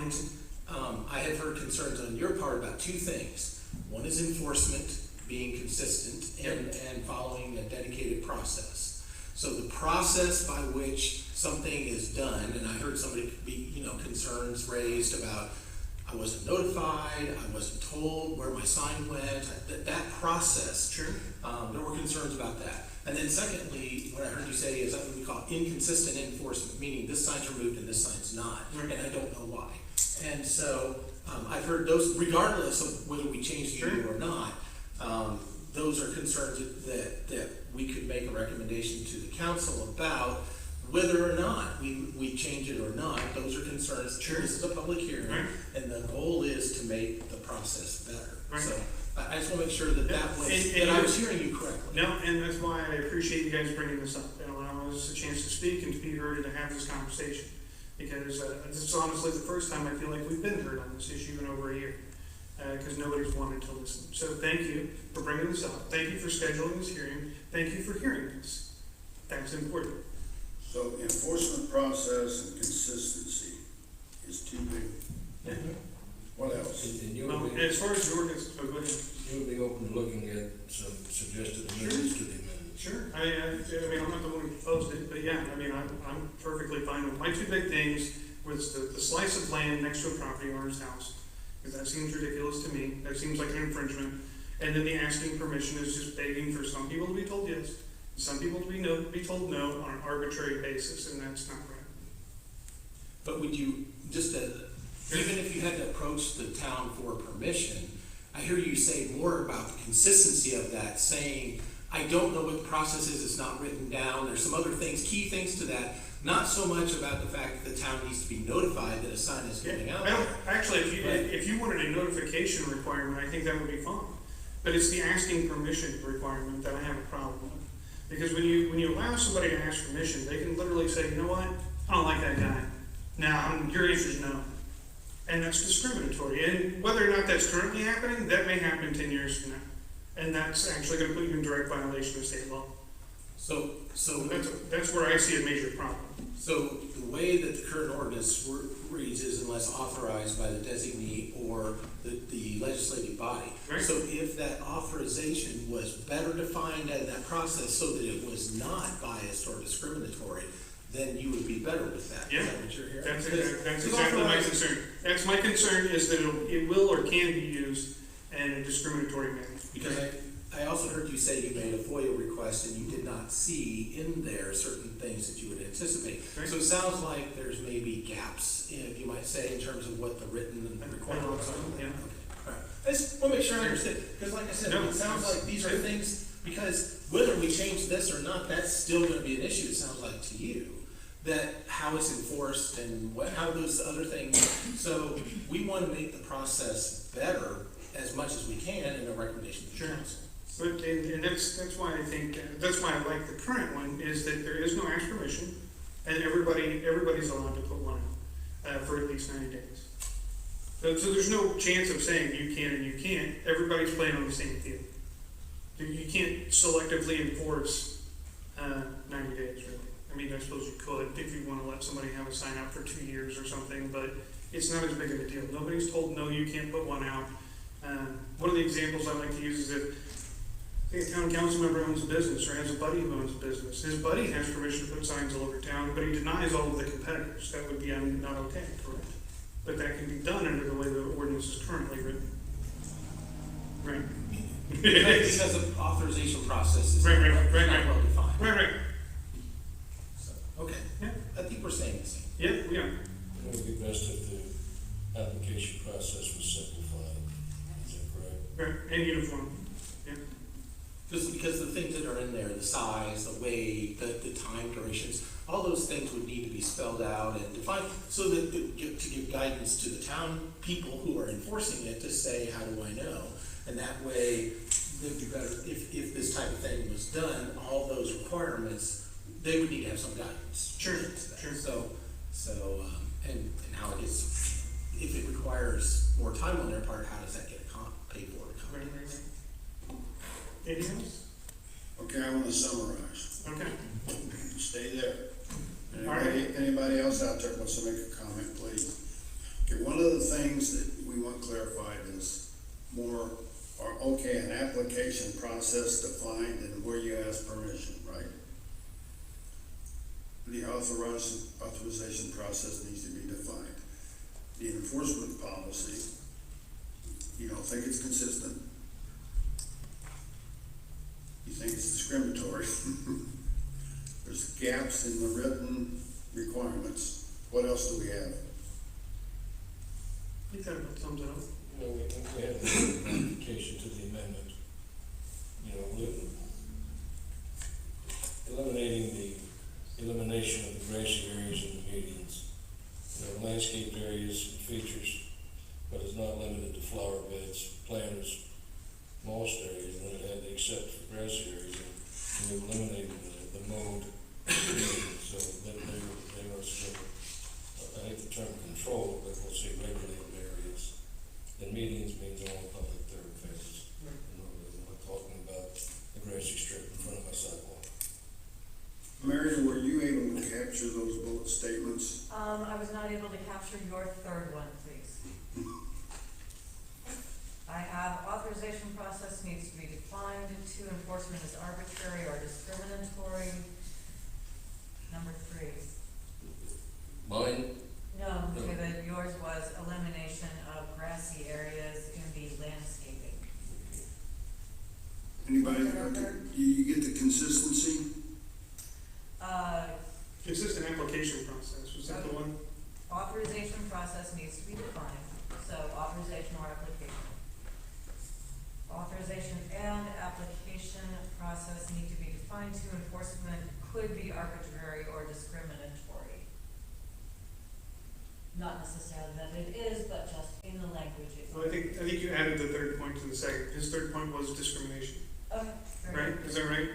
I have heard concerns on your part about two things. One is enforcement, being consistent and following a dedicated process. So the process by which something is done, and I heard somebody be, concerns raised about, I wasn't notified, I wasn't told where my sign went, that process. Sure. There were concerns about that. And then secondly, what I heard you say is what we call inconsistent enforcement, meaning this sign's removed and this sign's not, Right. and I don't know why. And so, I've heard those, regardless of whether we change the UDO or not, those are concerns that we could make a recommendation to the council about whether or not we change it or not. Those are concerns. Sure. This is a public hearing, Right. and the goal is to make the process better. Right. So, I just wanna make sure that that was, And that I was hearing you correctly. No, and that's why I appreciate you guys bringing this up and allowing us a chance to speak and to be heard and to have this conversation. Because this is honestly the first time I feel like we've been heard on this issue in over a year, because nobody's wanted to listen. So thank you for bringing this up. Thank you for scheduling this hearing. Thank you for hearing this. That's important. So enforcement process and consistency is too big. Yeah. What else? And you Well, would be, as far as the ordinance, go ahead. you would be open to looking at some suggested amendments to the amendment. Sure, I mean, I'm not the one who proposed it, but yeah, I mean, I'm perfectly fine with, my two big things was the slice of land next to a property owner's house, because that seems ridiculous to me, that seems like an infringement, and then the asking permission is just begging for some people to be told yes, some people to be told no on an arbitrary basis, and that's not right. But would you, even if you had to approach the town for permission, I hear you say more about the consistency of that, saying, I don't know what the process is, it's not written down, there's some other things, key things to that, not so much about the fact that the town needs to be notified that a sign is going out there. Actually, if you wanted a notification requirement, I think that would be fine, but it's the asking permission requirement that I have a problem with. Because when you allow somebody to ask permission, they can literally say, you know what, I don't like that guy. Now, your answer is no. And that's discriminatory. And whether or not that's currently happening, that may happen 10 years from now. And that's actually gonna put you in direct violation of state law. So That's where I see a major problem. So the way that the current ordinance reads is unless authorized by the designee or the legislative body. Right. So if that authorization was better defined in that process so that it was not biased or discriminatory, then you would be better with that. Yeah. Is that what you're hearing? That's Because exactly my authorized- concern. That's my concern, is that it will or can be used in a discriminatory manner. Because I also heard you say you made a FOIA request and you did not see in there certain things that you would anticipate. Right. So it sounds like there's maybe gaps, if you might say, in terms of what the written requirements are. Yeah. Okay. All right. I just want to make sure I understand, because like I said, No, it sounds like these are things, because whether we change this or not, that's still gonna be an issue, it sounds like to you. That how it's enforced and how those other things, so we want to make the process better as much as we can in a recommendation to the Sure. council. But, and that's why I think, that's why I like the current one, is that there is no ask permission, and everybody's allowed to put one out, for at least 90 days. So there's no chance of saying you can and you can't, everybody's playing on the same field. You can't selectively enforce, 90 days, really. I mean, I suppose you could, if you wanna let somebody have a sign out for 2 years or something, but it's not as big of a deal. Nobody's told, no, you can't put one out. One of the examples I like to use is that, I think a town council member owns a business or has a buddy who owns a business. His buddy has permission to put signs all over town, but he denies all of the competitors. That would be not okay, correct? But that can be done under the way the ordinance is currently written. Right. Because the authorization process is Right, not right. well defined. Right. So, okay, Yeah. I think we're saying the same. Yeah, yeah. It would be best if the application process was simplified, is that correct? Right. And uniform. Yeah. Just because the things that are in there, the size, the weight, the time durations, all those things would need to be spelled out and defined so that to give guidance to the town people who are enforcing it to say, how do I know? And that way, it'd be better if this type of thing was done, all those requirements, they would need to have some guidance. Sure, into that. sure. And how it gets, if it requires more time on their part, how does that get paid for? Right. Anything else? Okay, I wanna summarize. Okay. Stay there. All right. Anybody else out there wants to make a comment, please? Okay, one of the things that we want clarified is an application process defined and where you ask permission, right? The authorization process needs to be defined. The enforcement policy, you don't think it's consistent? You think it's discriminatory? There's gaps in the written requirements. What else do we have? I think that about sums it up. You know, we have the modification to the amendment, you know, elimination of the grassy areas in the medians. You know, landscaped areas and features, but it's not limited to flower beds, planters, moss areas, and then it had the except for grassy areas, and we eliminated the mowed medians, so that they are still, I hate the term control, but we'll say regulated areas. And medians means all public thoroughfares. Right. I'm not talking about the grassy strip in front of my sidewalk. Mary, were you able to capture those bullet statements? I was not able to capture your third one, please. I have authorization process needs to be defined, 2, enforcement is arbitrary or discriminatory. Number 3. Mine, No, David, yours was elimination of grassy areas in the landscaping. Anybody, do you get the consistency? Consistent application process, was that the one? Authorization process needs to be defined, so authorization or application. Authorization and application process need to be defined, 2, enforcement could be arbitrary or discriminatory. Not necessarily that it is, but just in the language it. Well, I think you added the third point to the second. His third point was discrimination, Okay, very right? good. Is that right?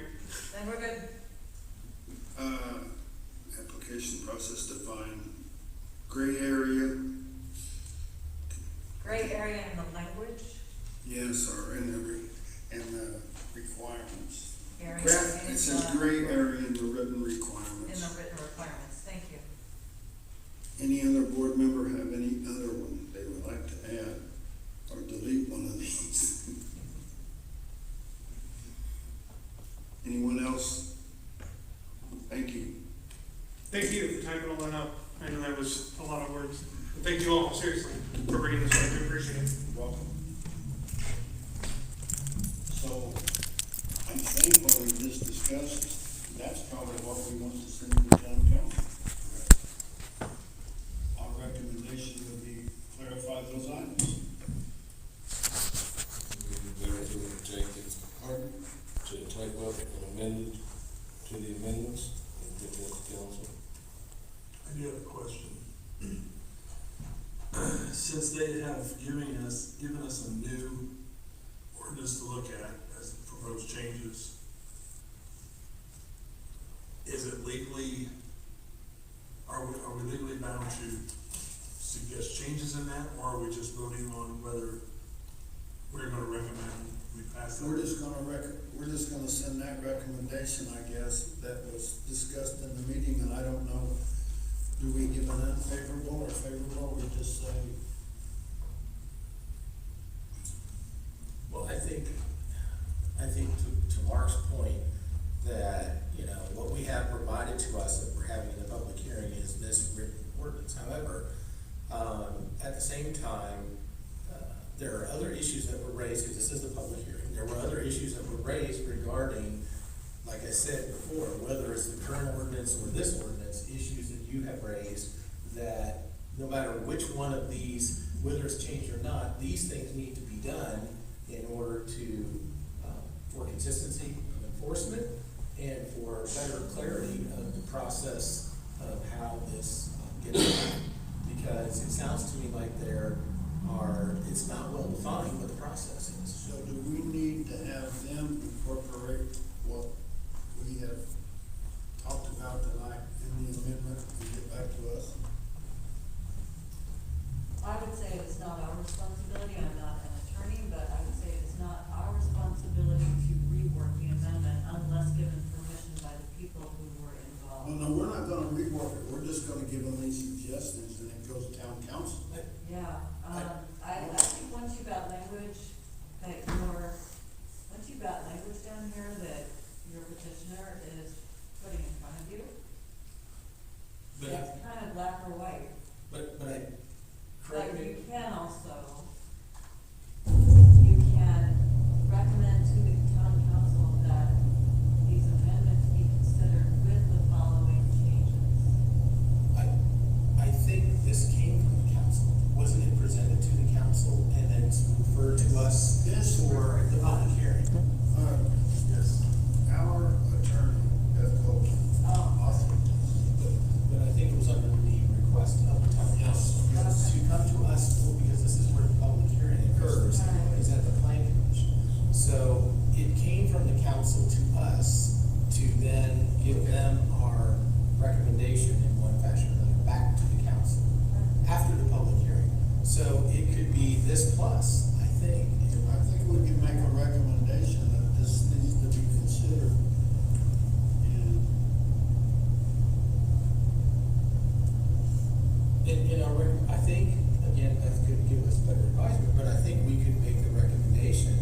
Then we're good. Application process defined gray area, Gray area in the language, yes, or in the requirements. area It in says the, gray area in the written in the requirements. written requirements, thank you. Any other board member have any other one they would like to add or delete one of these? Anyone else? Thank you. Thank you for typing all that up. I know that was a lot of words. And thank you all, seriously, for bringing this up. I do appreciate it. Welcome. So, I'm thankful we just discussed, that's probably what we want to send to the town council. Our recommendation would be clarify those items. We better to take it hard, to type up and amend it to the amendments and get that to council. I do have a question. Since they have given us a new ordinance to look at as the proposed changes, is it legally, are we legally bound to suggest changes in that, or are we just voting on whether we're gonna recommend we pass that? We're just gonna send that recommendation, I guess, that was discussed in the meeting, and I don't know, do we give an unfavorable or favorable, we just say, Well, I think to Mark's point, that, you know, what we have provided to us that we're having in the public hearing is this written ordinance. However, at the same time, there are other issues that were raised, because this is the public hearing, there were other issues that were raised regarding, like I said before, whether it's the current ordinance or this ordinance, issues that you have raised, that no matter which one of these, whether it's changed or not, these things need to be done in order to, for consistency of enforcement and for better clarity of the process of how this gets done. Because it sounds to me like it's not well defined what the process is. so do we need to have them incorporate what we have talked about tonight in the amendment and get back to us? I would say it's not our responsibility, I'm not an attorney, but I would say it's not our responsibility to rework the amendment unless given permission by the people who were Well, involved. no, we're not gonna rework it, we're just gonna give them these suggestions and it goes to town council. Yeah, I think once you've got language down here that your petitioner is putting in front of you, But it's kind of black or white. But I, But correct me, you can also, you can recommend to the town council that these amendments be considered with the following changes. I think this came from the council. Wasn't it presented to the council and then it's referred to us Yes. for the public hearing? Yes. Our attorney, Beth Copeland, authored But I think it was under the request of the town council. Yes. To come to us, well, because this is where the public hearing occurs, is at the planning commission. So it came from the council to us to then give them our recommendation in one fashion or another back to the council after the public hearing. So it could be this plus, I think. I think we can make a recommendation that this needs to be considered. And In our, I think, again, Beth could give us better advisement, but I think we could make a recommendation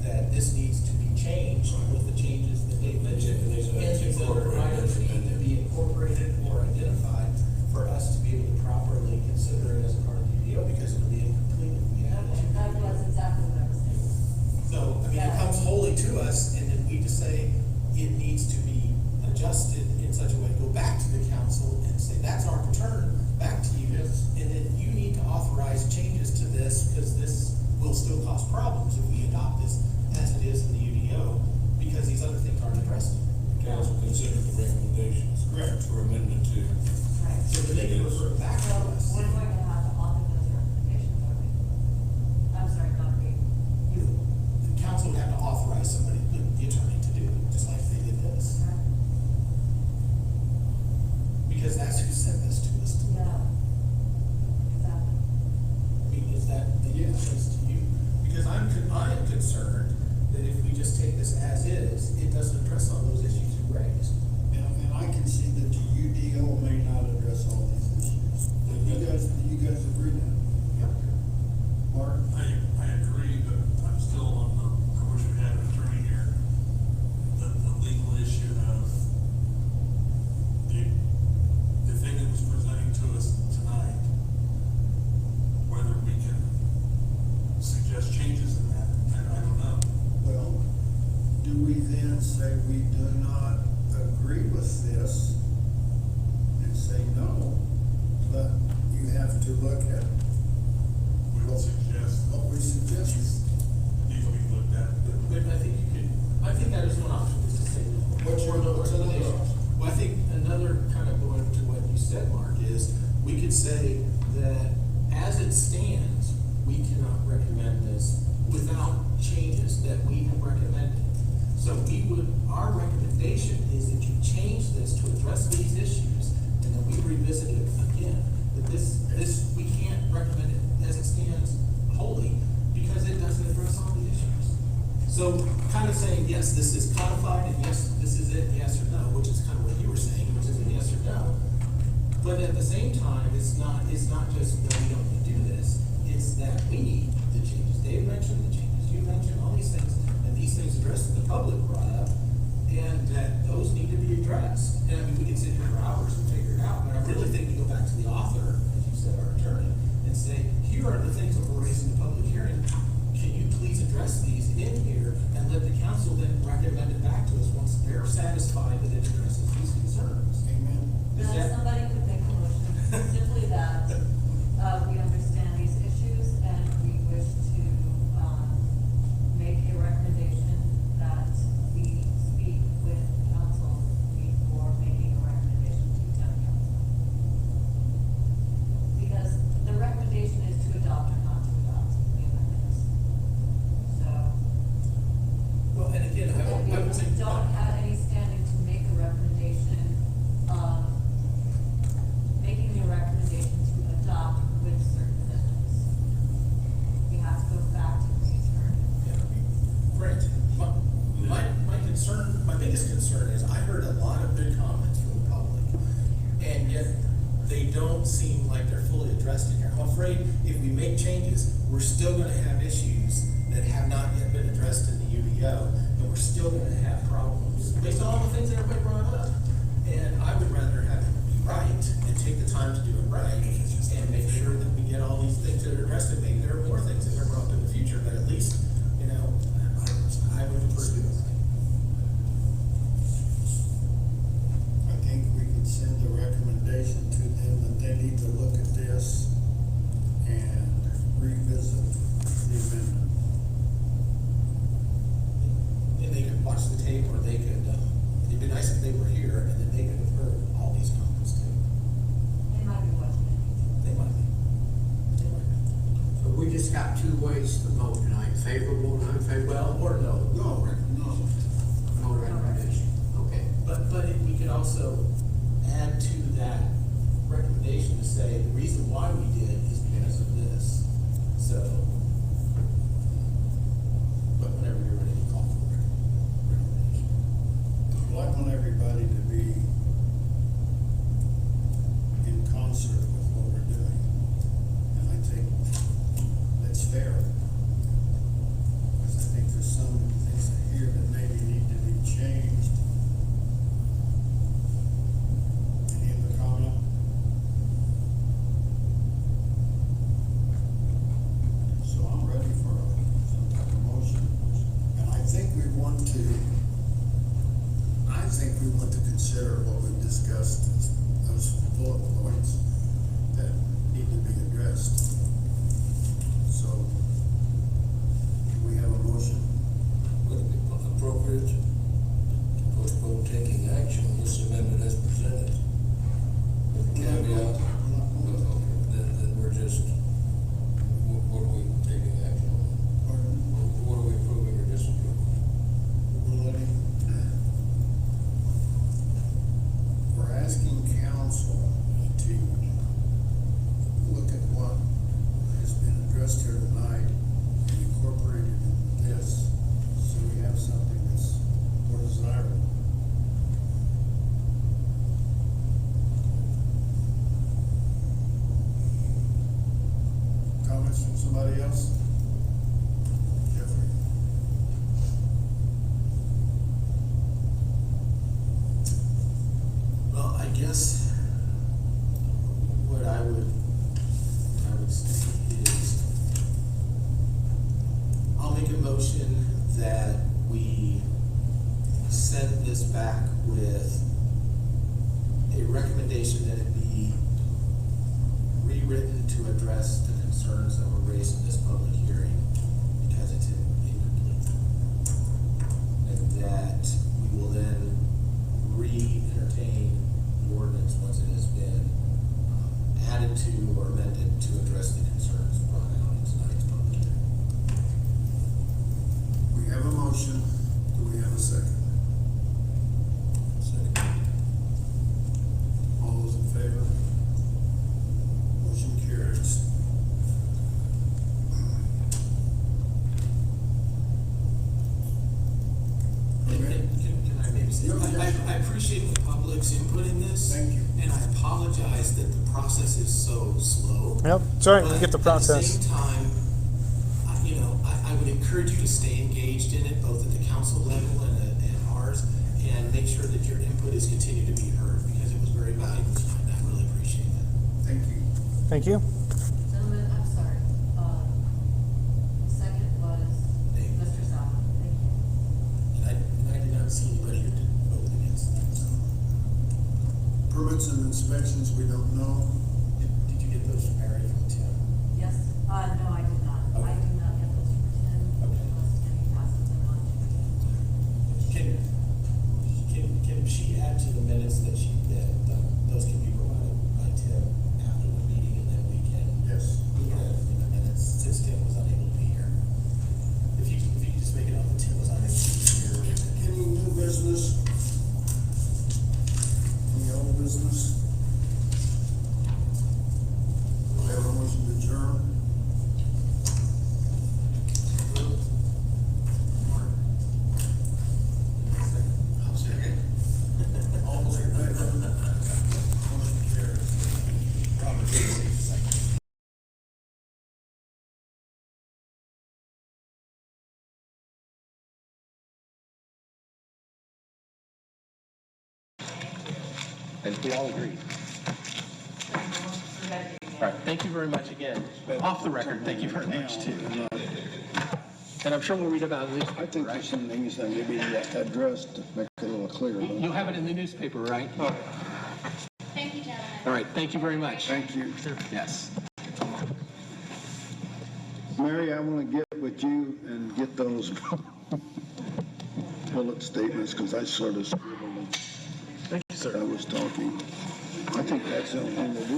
that this needs to be changed with the changes that they mentioned. And these other items need to be incorporated or identified for us to be able to properly consider it as a part of the UDO, because it'll be incomplete if we have it. That was exactly what I was thinking. So, I mean, it comes wholly to us, and then we just say it needs to be adjusted in such a way, go back to the council and say, that's our return, back to you. And then you need to authorize changes to this, because this will still cause problems if we adopt this as it is in the UDO, because these other things aren't addressed. Council considered the recommendations. Correct. For amendment two. Right. So that they can refer back to So us. we're going to have to author those recommendations, are we? I'm sorry, not we, you. The council would have to authorize somebody, the attorney, to do it, just like they did this. Okay. Because that's who sent this to us. Yeah. we do not agree with this and say no, but you have to look at We will suggest, what we suggest. these will be looked at. But I think you could, I think that is one option, is to say no. What's your- Or no what's another recommendation. option? Well, I think another kind of going to what you said, Mark, is we could say that as it stands, we cannot recommend this without changes that we have recommended. So we would, our recommendation is that you change this to address these issues, and then we revisit it again. But this, we can't recommend it as it stands wholly, because it doesn't address all the issues. So kind of saying, yes, this is codified, and yes, this is it, yes or no, which is kind of what you were saying, which is a yes or no. But at the same time, it's not just, no, we don't need to do this, it's that we need the changes. Dave mentioned the changes, you mentioned all these things, and these things addressed that the public brought up, and that those need to be addressed. And I mean, we can sit here for hours and figure it out, but I really think we go back to the author, as you said, our attorney, and say, here are the things that we're raising in the public hearing. Can you please address these in here and let the council then recommend it back to us once they're satisfied that it addresses these concerns? Amen. Is Now, that- somebody could make a motion simply that, we understand these issues and we wish to, make a recommendation that we speak with council before making a recommendation to town council. Because the recommendation is to adopt or not to adopt the amendments. So, Well, and again, I would say. we don't have any standing to make a recommendation, making a recommendation to adopt with certain amendments. We have to go back to the attorney. Great. My concern, my biggest concern is I heard a lot of good comments from the public, and yet they don't seem like they're fully addressed in here. I'm afraid if we make changes, we're still gonna have issues that have not yet been addressed in the UDO, and we're still gonna have problems based on all the things that everybody brought up. And I would rather have it be right and take the time to do it right and make sure that we get all these things that are addressed, and maybe there are more things that are brought up in the future, but at least, you know, I would prefer to do it. I think we could send a recommendation to them that they need to look at this and revisit the amendment. And they could watch the tape, or they could, it'd be nice if they were here, and then they could have heard all these comments too. They might be watching it. They might be. They might be. So we just got two ways to vote tonight, favorable and unfavorable? Well, or no. No, no. No recommendation, okay. But we could also add to that recommendation to say, the reason why we did is because of this. So, but whenever you're ready to call for a recommendation. Well, I want everybody to be in concert with what we're doing. And I think that's fair. Because I think there's some things here that maybe need to be changed. Any other comment? So I'm ready for some type of motion. And I think we want to consider what we discussed, those bullet points that need to be addressed. So, do we have a motion? Would it be appropriate to postpone taking action on this amendment as presented? With the caveat, then we're just, what are we taking action on? Pardon? What are we approving or disapproving? We're asking council to look at what has been addressed here tonight and incorporate it into this, so we have something that's more desirable. Comments from somebody else? Jeffrey? Well, I guess what I would say is, I'll make a motion that we send recommendation that it be rewritten to address the concerns that were raised in this public hearing because it's incomplete. And that we will then re-entertain the ordinance once it has been added to or amended to address the concerns brought out in tonight's public hearing. We have a motion. Do we have a second? Second. All those in favor? Motion carries. Can I maybe say, I appreciate the public's input in this. Thank you. And I apologize that the process is so slow. Yep, sorry, But get the process. At the same time, I would encourage you to stay engaged in it, both at the council level and ours, and make sure that your input is continued to be heard, because it was very valuable tonight, and I really appreciate that. Thank you. Thank you. Gentlemen, I'm sorry. Second was Dave. Mr. Salmon. Thank you. And I did not see anybody who did vote against that, so. Permits and inspections, we don't know. Did you get those from Mary, from Tim? Yes, no, I did not. I Okay. do not have those for Tim, Okay. unless Tim passes them on to me. Can she add to the minutes that those can be provided by Tim after the meeting, and then we can Yes. look at it in the minutes, since Tim was unable to be here? If you could just make it up that Tim was unable to be here. Any new business? Any old business? Do we have a motion to adjourn? I'll second. All those in favor? Motion carries. Robert, second. And we all agree. All right, thank you very much again. Off the record, thank you very much too. And I'm sure we'll read about it. I think there's some things that maybe addressed to make it a little clearer. You'll have it in the newspaper, right? Thank you, gentlemen. All right, thank you very much. Thank you. Yes. Mary, I want to get with you and get those bullet statements, because I sort of scribbled them. Thank you, sir. I was talking. I think that's the only thing to do.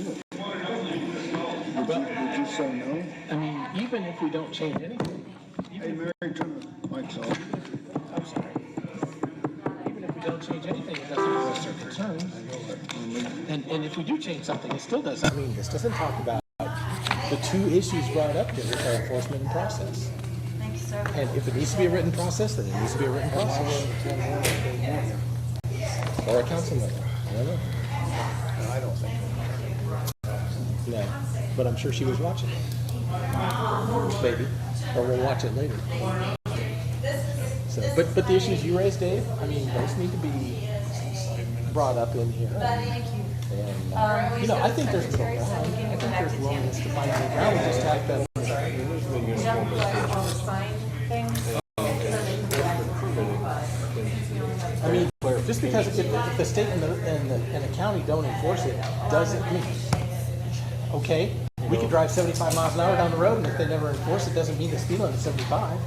Would you say no? I mean, even if we don't change anything, Hey, Mary, turn the mics off. I'm sorry. Even if we don't change anything, it doesn't address our concerns. And if we do change something, it still doesn't. I mean, this doesn't talk about the two issues brought up here, which are enforcement and process. Thank you, sir. And if it needs to be a written process, then it needs to be a written process. Or a council member. I don't know. I don't think. No, but I'm sure she was watching it. Maybe. Or we'll watch it later. So, but the issues you raised, Dave, I mean, those need to be brought up in here. And, I think there's no ground. I think there's willingness to find any ground. We just have to. All the sign things. I mean, just because if the state and the county don't enforce it, doesn't mean, okay, we could drive 75 miles an hour down the road, and if they never enforce it, doesn't mean the speed limit's 75.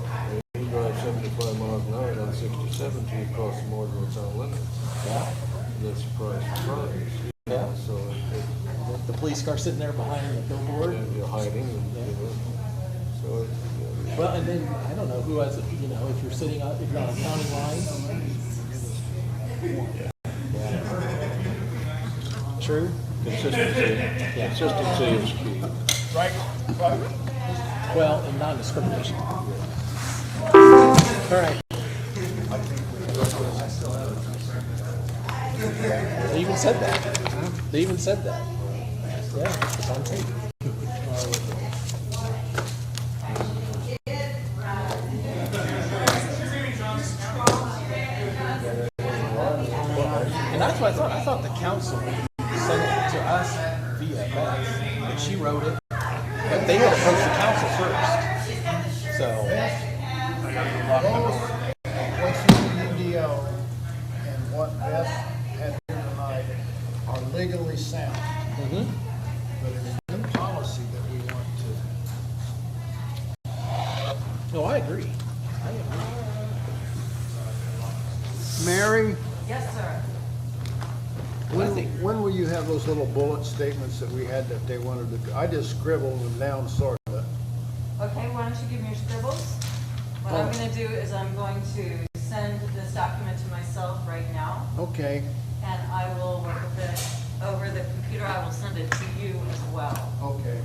You drive 75 miles an hour down 67 till you cross the more than what's on limits. Yeah. That's the price of progress. Yeah. So The police car sitting there behind the billboard. you're hiding and, so it's, Well, and then, I don't know who has, if you're sitting on, if you're on a county line. True. consistency. Yeah. Consistency is key. Well, and non-discrimination. All right. They even said that. They even said that. Yeah, it's on tape. And that's what I thought. I thought the council sent it to us via fax, and she wrote it. But they had approached the council first. So. What's the UDO and what Beth had here tonight are legally sound, Mm-hmm. but it's in policy that we want to. No, I agree. Mary, Yes, sir. when will you have those little bullet statements that we had that they wanted to, I just scribbled them down sort of. Okay, why don't you give me your scribbles? What I'm gonna do is I'm going to send this document to myself right now, Okay, and I will work with it over the computer. I will send it to you as well, okay.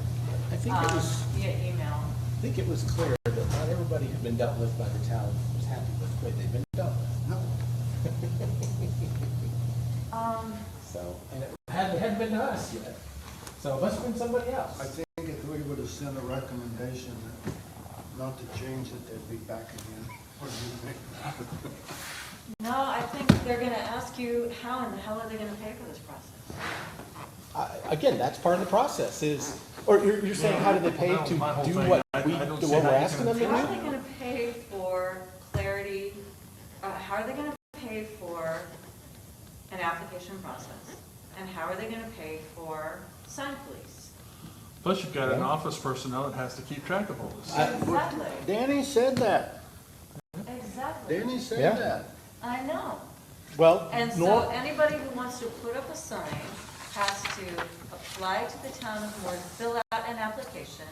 I think it was, via email. I think it was clear that not everybody who'd been dealt with by the town was happy with the way they've been dealt with. No, So, and it hadn't been to us yet. So it must have been somebody else. I think if we would have sent a recommendation that not to change it, they'd be back again. What do you think? No, I think they're gonna ask you, how in the hell are they gonna pay for this process? Again, that's part of the process is, or you're saying how do they pay to do what we're asking them to How are they do? gonna pay for clarity, how are they gonna pay for an application process? And how are they gonna pay for sign police? Plus, you've got an office personnel that has to keep track of all this. Exactly, Danny said that. exactly. Danny said Yeah. that. I know. Well, And so anybody who wants to put up a sign has to apply to the town of Mooresville, fill out an application,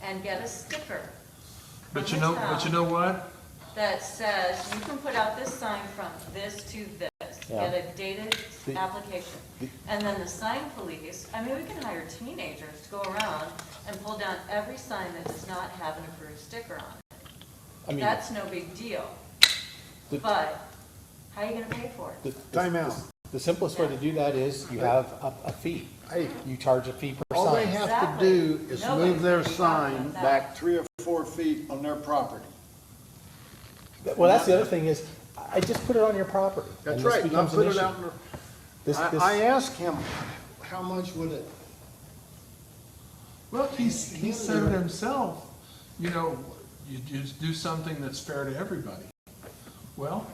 and get a sticker But from you the know, but you town know what? that says you can put out this sign from this to this. Yeah. Get a dated The- application. And then the sign police, I mean, we can hire teenagers to go around and pull down every sign that does not have an approved sticker on it. I mean, That's no big deal. The- But how are you gonna pay for it? Time out. the simplest way to do that is you have a fee. Hey, You charge a fee per all they sign. have to Exactly. do is Nobody's move their gonna be talking sign about that. back 3 or 4 feet on their property. Well, that's the other thing is, I just put it on your property. and That's this right, not becomes an put it issue. out in the. This- I asked him, how much would it, Well, he said it himself, you know, you just do something that's fair to everybody. Well,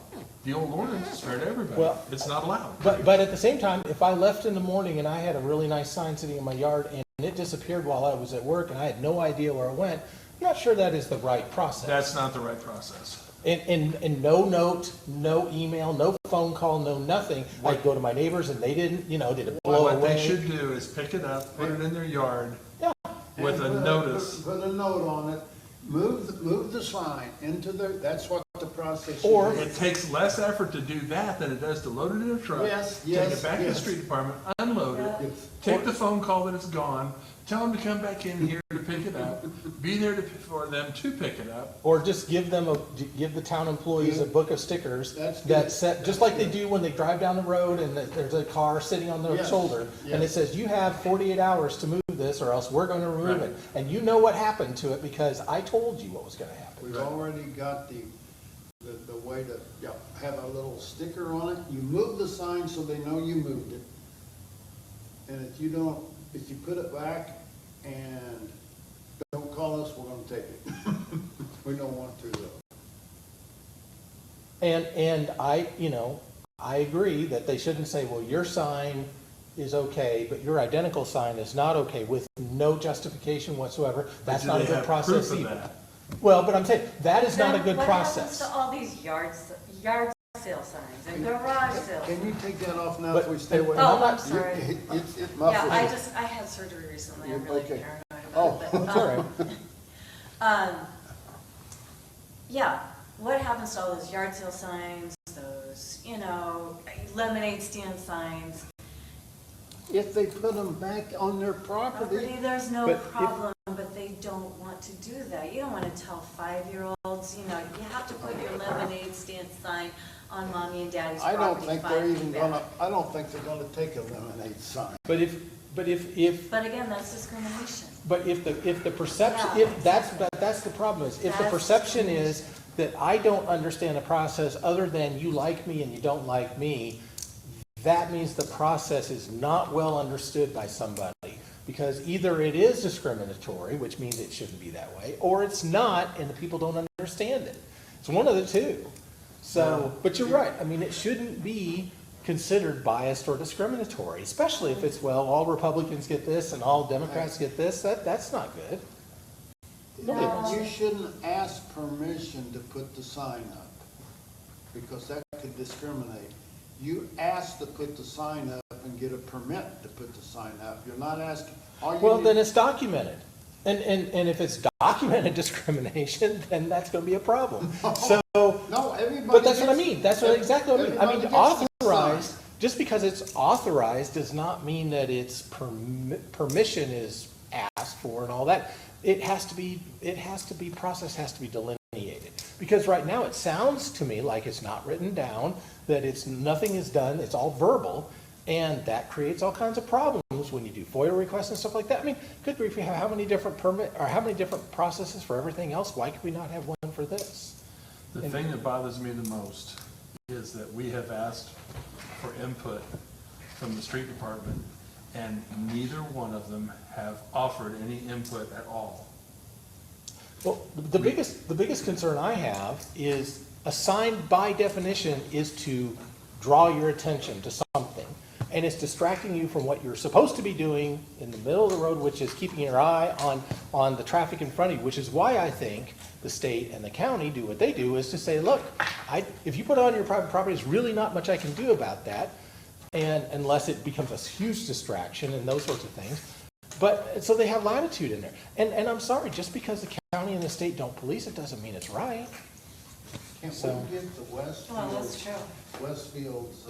the old ordinance is fair to everybody. Well, It's not allowed. But at the same time, if I left in the morning and I had a really nice sign sitting in my yard and it disappeared while I was at work and I had no idea where it went, I'm not sure that is the right process. That's not the right process. And no note, no email, no phone call, no nothing. I'd go to my neighbors and they didn't, did it blow What they away? should do is pick it up, put it in their yard Yeah. with and a notice. Put a note on it, move the sign into the, that's what the process should Or- be. It takes less effort to do that than it does to load it in a truck. Yes, Take yes, it back to the yes. street department, unload it, Yes. take the phone call that it's gone, tell them to come back in here to pick it up, be there for them to pick it up. Or just give the town employees a book of stickers That's good. that set, just like they do when they drive down the road and there's a car sitting on their Yes, shoulder. And it yes. says, you have 48 hours to move this or else we're gonna remove Right. it. And you know what happened to it because I told you what was gonna happen. We've already got the way to, have a little sticker on it. You move the sign so they know you moved it. And if you put it back and don't call us, we're gonna take it. We don't want to though. And I agree that they shouldn't say, well, your sign is okay, but your identical sign is not okay with no justification whatsoever. That's do not a they good have process proof of either. that? Well, but I'm saying, that is not a Then good what process. happens to all these yard sale signs and garage sale? Can you take that off now But- if we stay away? Oh, I'm I'm not- sorry. It muffles Yeah, it. I had surgery recently, I'm really Okay. paranoid Oh, about it, it's but, all right. yeah, what happens to all those yard sale signs, those, lemonade stand signs? If they put them back on their property, Property, there's no But if- problem, but they don't want to do that. You don't want to tell 5-year-olds, you have to put your lemonade stand sign on mommy and daddy's I property. don't think 5 they're feet even back. gonna, I don't think they're gonna take a lemonade sign. But if But again, that's discrimination. But if the perception, Yeah. if that's the problem is, if the That's perception is that I don't understand the process other than you like me and you don't like me, that means the process is not well understood by somebody. Because either it is discriminatory, which means it shouldn't be that way, or it's not and the people don't understand it. It's one of the two. So, but you're right, I mean, it shouldn't be considered biased or discriminatory, especially if it's, well, all Republicans get this and all Democrats get this. That's not good. Nobody wants You shouldn't ask permission to put the sign up, because that could discriminate. You ask to put the sign up and get a permit to put the sign up. You're not asking, all you Well, need- then it's documented. And if it's documented discrimination, then that's gonna be a problem. So, No, everybody. but that's what I gets- mean, that's what exactly what I mean. I mean, everybody gets the authorized, just because it's authorized does not mean that it's permission is asked for and all that. Process has to be delineated. Because right now, it sounds to me like it's not written down, that nothing is done, it's all verbal, and that creates all kinds of problems when you do FOIA requests and stuff like that. I mean, good grief, we have how many different processes for everything else? Why could we not have one for this? The thing that bothers me the most is that we have asked for input from the street department, and neither one of them have offered any input at all. Well, the biggest concern I have is a sign by definition is to draw your attention to something. And it's distracting you from what you're supposed to be doing in the middle of the road, which is keeping your eye on the traffic in front of you, which is why I think the state and the county do what they do, is to say, look, if you put it on your private property, there's really not much I can do about that, and unless it becomes a huge distraction and those sorts of things. But, so they have latitude in there. And I'm sorry, just because the county and the state don't police it doesn't mean it's right. Can't So- we get the Well, that's true. Westfield's,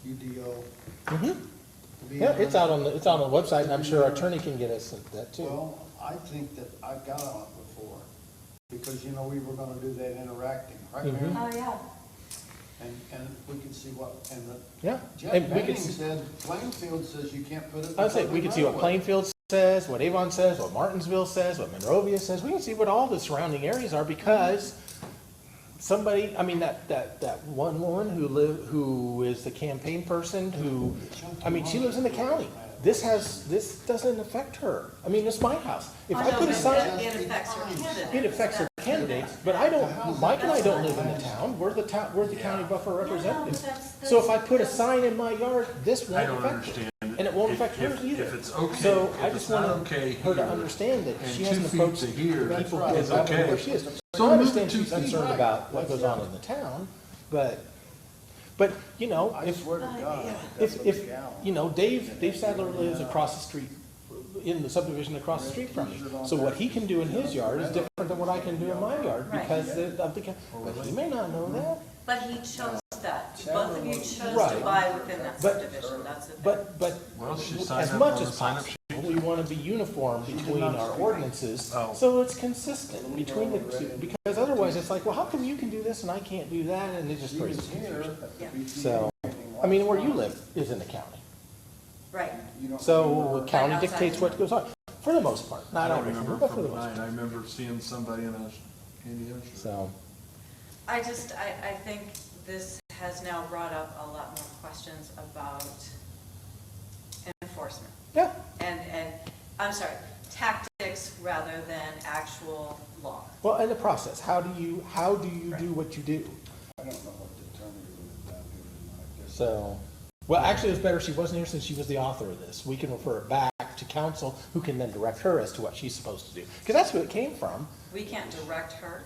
UDO? Mm-hmm. Yeah, it's out on the website, and I'm sure our attorney can get us that too. Well, I think that I've got on it before, because, you know, we were gonna do that interacting, right, Mary? Mhm. Oh, yeah. And we could see what, and Yeah. Jeff And we Benning could see- said, Plainfield says you can't put it. in I'd say the we can see what right-of-way. Plainfield says, what Avon says, what Martinsville says, what Monrovia says. We can see what all the surrounding areas are, because somebody, I mean, that one woman who is the campaign person who, I mean, she lives in the county. This doesn't affect her. I mean, it's my house. If I put a sign, It affects her candidate. it affects her candidates, but Mike and I don't live in the town. We're the county buffer representatives. So if I put a sign in my yard, this I won't don't affect understand. her. And it won't affect hers If either. it's okay, So I if just it's not want okay her to here, understand that and she 2 hasn't feet approached to here people is about okay. where she is. So So I understand move she's 2 feet. concerned about what goes on in the town, but you know, I if, swear to God. that's a if, legality. you know, Dave Sadler lives across the street, in the subdivision across the street from me. So what he can do in his yard is different than what I can do in my yard, Right. because of the, but he may not know that. But he chose that. Both of you chose to Right. buy within that But- subdivision, that's the thing. But Well, she signed as up much on as the sign-up possible, we want to be uniform between our ordinances, Oh. so it's consistent between the two. Because otherwise, it's like, well, how come you can do this and I can't do that, and it just He was creates here confusion. at the Yeah. BPA So, meeting. I mean, where you live is in the county. Right. You don't So remember- the county Right outside. dictates what goes on, for the most part. Not I don't everything, remember but for from the most mine. part. I remember seeing somebody in a Indiana shirt. So, I think this has now brought up a lot more questions about enforcement. yeah, And, I'm sorry, tactics rather than actual law. well, and the process, how do you do what you do? I don't know what the attorney would have done here tonight. Guess- So, well, actually, it's better she wasn't here since she was the author of this. We can refer it back to council, who can then direct her as to what she's supposed to do. Because that's who it came from. We can't direct her.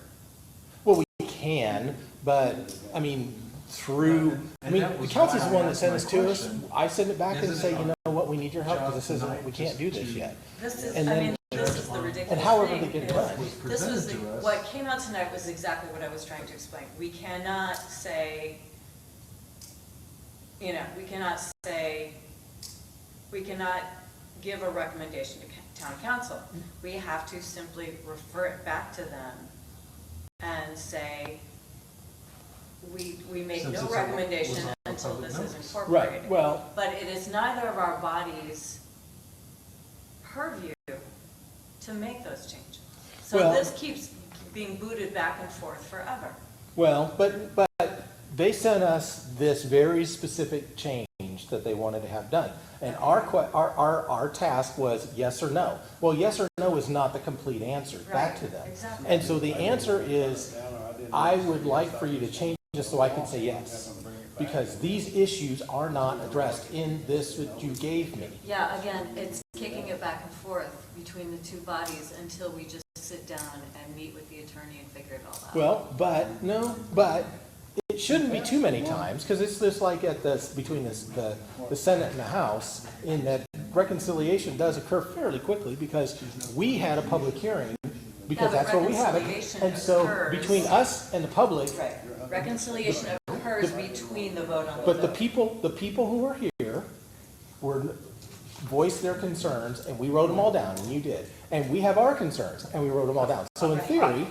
Well, we can, but, I mean, through, I mean, that the was council's why the one I that asked sent my us to us. question. I send it back and Isn't say, it you know what, we need your help, because job this isn't, tonight we can't do this to- yet. This is, And I then- mean, this is the ridiculous And however they thing, get is done. Was This was presented to us. what came out tonight was exactly what I was trying to explain. We cannot say, we cannot give a recommendation to town council. We have to simply refer it back to them and say, we make Since no it's recommendation was on until public this is notice. incorporated. Right, well, But it is neither of our bodies' purview to make those changes. So Well- this keeps being booted back and forth forever. well, but they sent us this very specific change that they wanted to have done. And our task was yes or no. Well, yes or no is not the complete answer back to them. Right, exactly. And so the answer is, I would like for you to change this so I can say yes. because these issues are not addressed in this that you gave me. Yeah, again, it's kicking it back and forth between the two bodies until we just sit down and meet with the attorney and figure it all out. Well, but it shouldn't be too many times, because it's just like at between the Senate and the House, in that reconciliation does occur fairly quickly, because we had a public hearing, because Yeah, but that's what we have. reconciliation And so occurs- between us and the public, Right, reconciliation occurs between the vote on the but the bill. people who were here voiced their concerns, and we wrote them all down, and you did. And we have our concerns, and we wrote them all down. So in theory,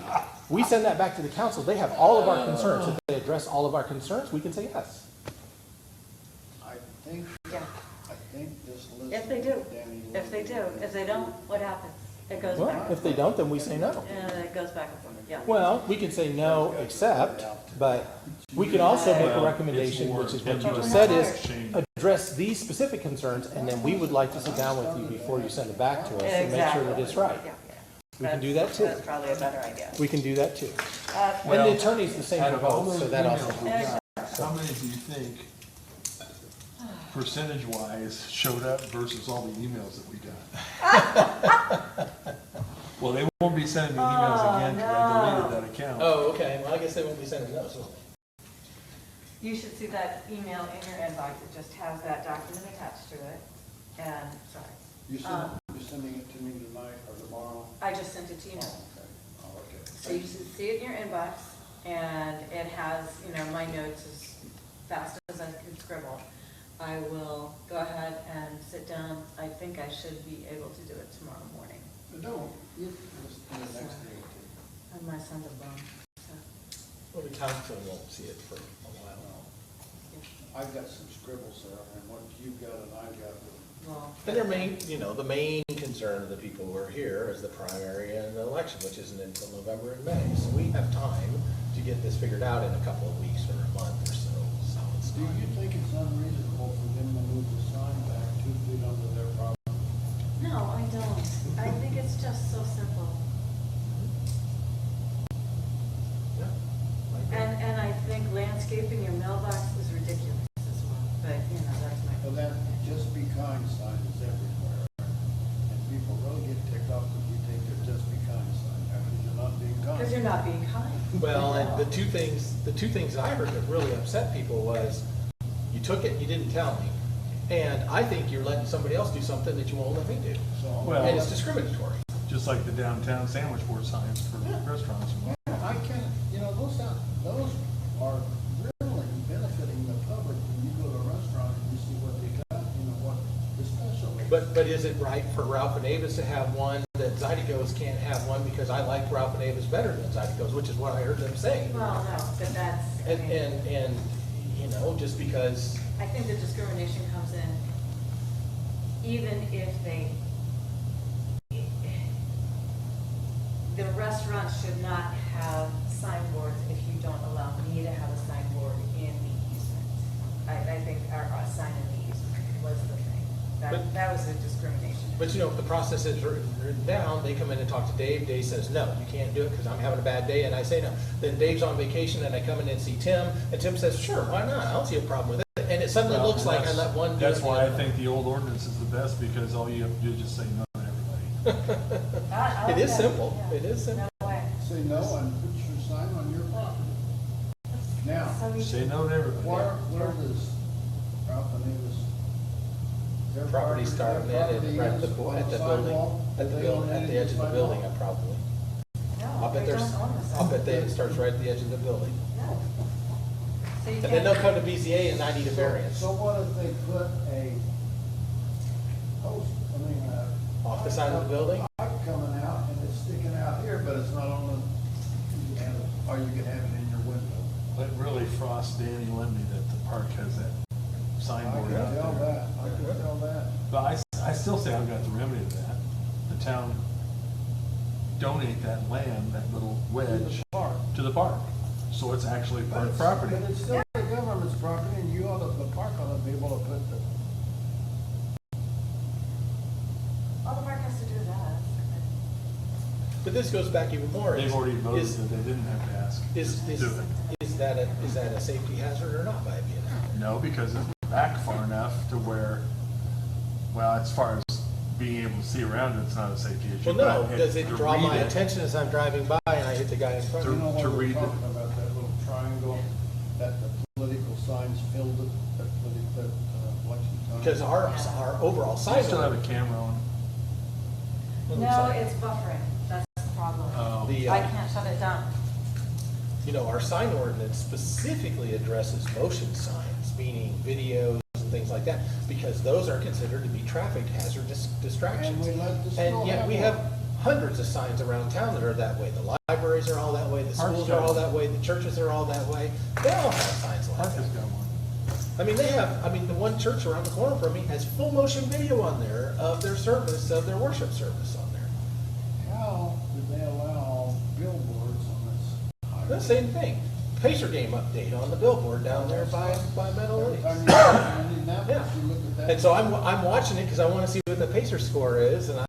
we send that back to the council, they have all of our concerns. If they address all of our concerns, we can say yes. I think, Yeah. I think this list. If they do, Danny if they do, if they don't, what happens? It goes Well, back. if they don't, then we say no. And it goes back and forth, yeah. Well, we can say no, except, but we can also make a recommendation, which is what you just said, is address these specific concerns, and then we would like to sit down with you before you send it back to us and make sure that it's right. Yeah, We can do that too. That's probably a better idea. We can do that too. And Well, the attorney's the same out for of all both, so those that also. emails we got, how many do you think, percentage-wise, showed up versus all the emails that we got? Well, they won't be sending me emails again because I deleted that account. Oh, okay, well, I guess they won't be sending those. You should see that email in your inbox, it just has that document attached to it, and, sorry. You're sending it to me tonight or tomorrow? I just sent it to you now. Oh, okay. So you should see it in your inbox, and it has, my notes as fast as I can scribble. I will go ahead and sit down, I think I should be able to do it tomorrow morning. No, just the next day or two. And my son's a bum, so. Well, the council won't see it for a while. I've got some scribbles there, and what you've got and I've got. Well, And their main, the main concern of the people who are here is the primary and the election, which isn't until November and May. So we have time to get this figured out in a couple of weeks or a month or so. So it's Do you think it's unreasonable for them to move the sign back 2 feet under their property? no, I don't. I think it's just so simple. And I think landscaping your mailbox is ridiculous as well, but, that's my. Well, that just be kind sign is everywhere. And people really get ticked off if you take their just be kind sign, because you're not being kind. Because you're not being kind. Well, and the two things I heard that really upset people was, you took it, you didn't tell me, and I think you're letting somebody else do something that you won't let me do. Well- And it's discriminatory. Just like the downtown sandwich board signs for restaurants. I can't, those are really benefiting the public when you go to a restaurant and you see what they got, what the special is. But is it right for Ralph and Avis to have one that Zydeco's can't have one because I like Ralph and Avis better than Zydeco's, which is what I heard them say. Well, no, but that's, I mean, And just because, I think the discrimination comes in even if the restaurant should not have signboards if you don't allow me to have a signboard in the easement. I think our sign in the easement was the thing. That was the discrimination. but if the process is written down, they come in and talk to Dave, Dave says, no, you can't do it because I'm having a bad day, and I say no. Then Dave's on vacation and I come in and see Tim, and Tim says, sure, why not? I don't see a problem with it. And it suddenly Well, looks like I let one do it. That's why I think the old ordinance is the best, because all you have to do is just say no to everybody. I like It is that, simple. yeah. It is simple. No way. Say no and put your sign on your property. Now, So we Say no to everybody. where does Ralph and Avis? Their Property starting their at property the is on building, sidewalk? at They own the edge of the sidewalk? building, probably. No, I'll bet they there's, don't own the I'll bet sign. it starts right at the edge of the building. No. So you And then they'll can't, come to BZA and I need a variance. So what if they put a post, Off the side of the building? pipe coming out and it's sticking out here, but it's not on the, or you can have it in your window. But really frost Danny Lemby that the park has that I signboard can out tell there. that, I can tell that. But I still say I've got the remedy to that. The town donate that land, that little wedge, to the park. So it's actually park property. But it's still the government's property and the park ought to be able to put the, all the park has to do is ask. But this goes back even more. They've already voted Is- that they didn't have to ask. Is Do it. that a safety hazard or not by being there? no, because it's back far enough to where, well, as far as being able to see around it, it's not a safety issue. Well, no, but does it to draw read my it- attention as I'm driving by and I hit the guy in front of You me? know to what we're read the- talking about, that little triangle, that the political signs filled it, that election time? Because our overall You size. still have a camera on. No, it's buffering, that's the problem. Oh. The, I can't shut it down. you know, our sign ordinance specifically addresses motion signs, meaning videos and things like that, because those are considered to be traffic hazard distractions. And we let the school And yet have we one. have hundreds of signs around town that are that way. The libraries are all that way, the schools are all that way, the churches are all that way. They all have signs like Park has that. got one. I mean, the one church around the corner from me has full motion video on there of their service, of their worship service on there. How did they allow billboards on this highway? The same thing. Pacer game update on the billboard down there by Meadow Every time Lakes. you go to Indianapolis, Yeah. you look at that. And so I'm watching it because I want to see what the Pacer score is, and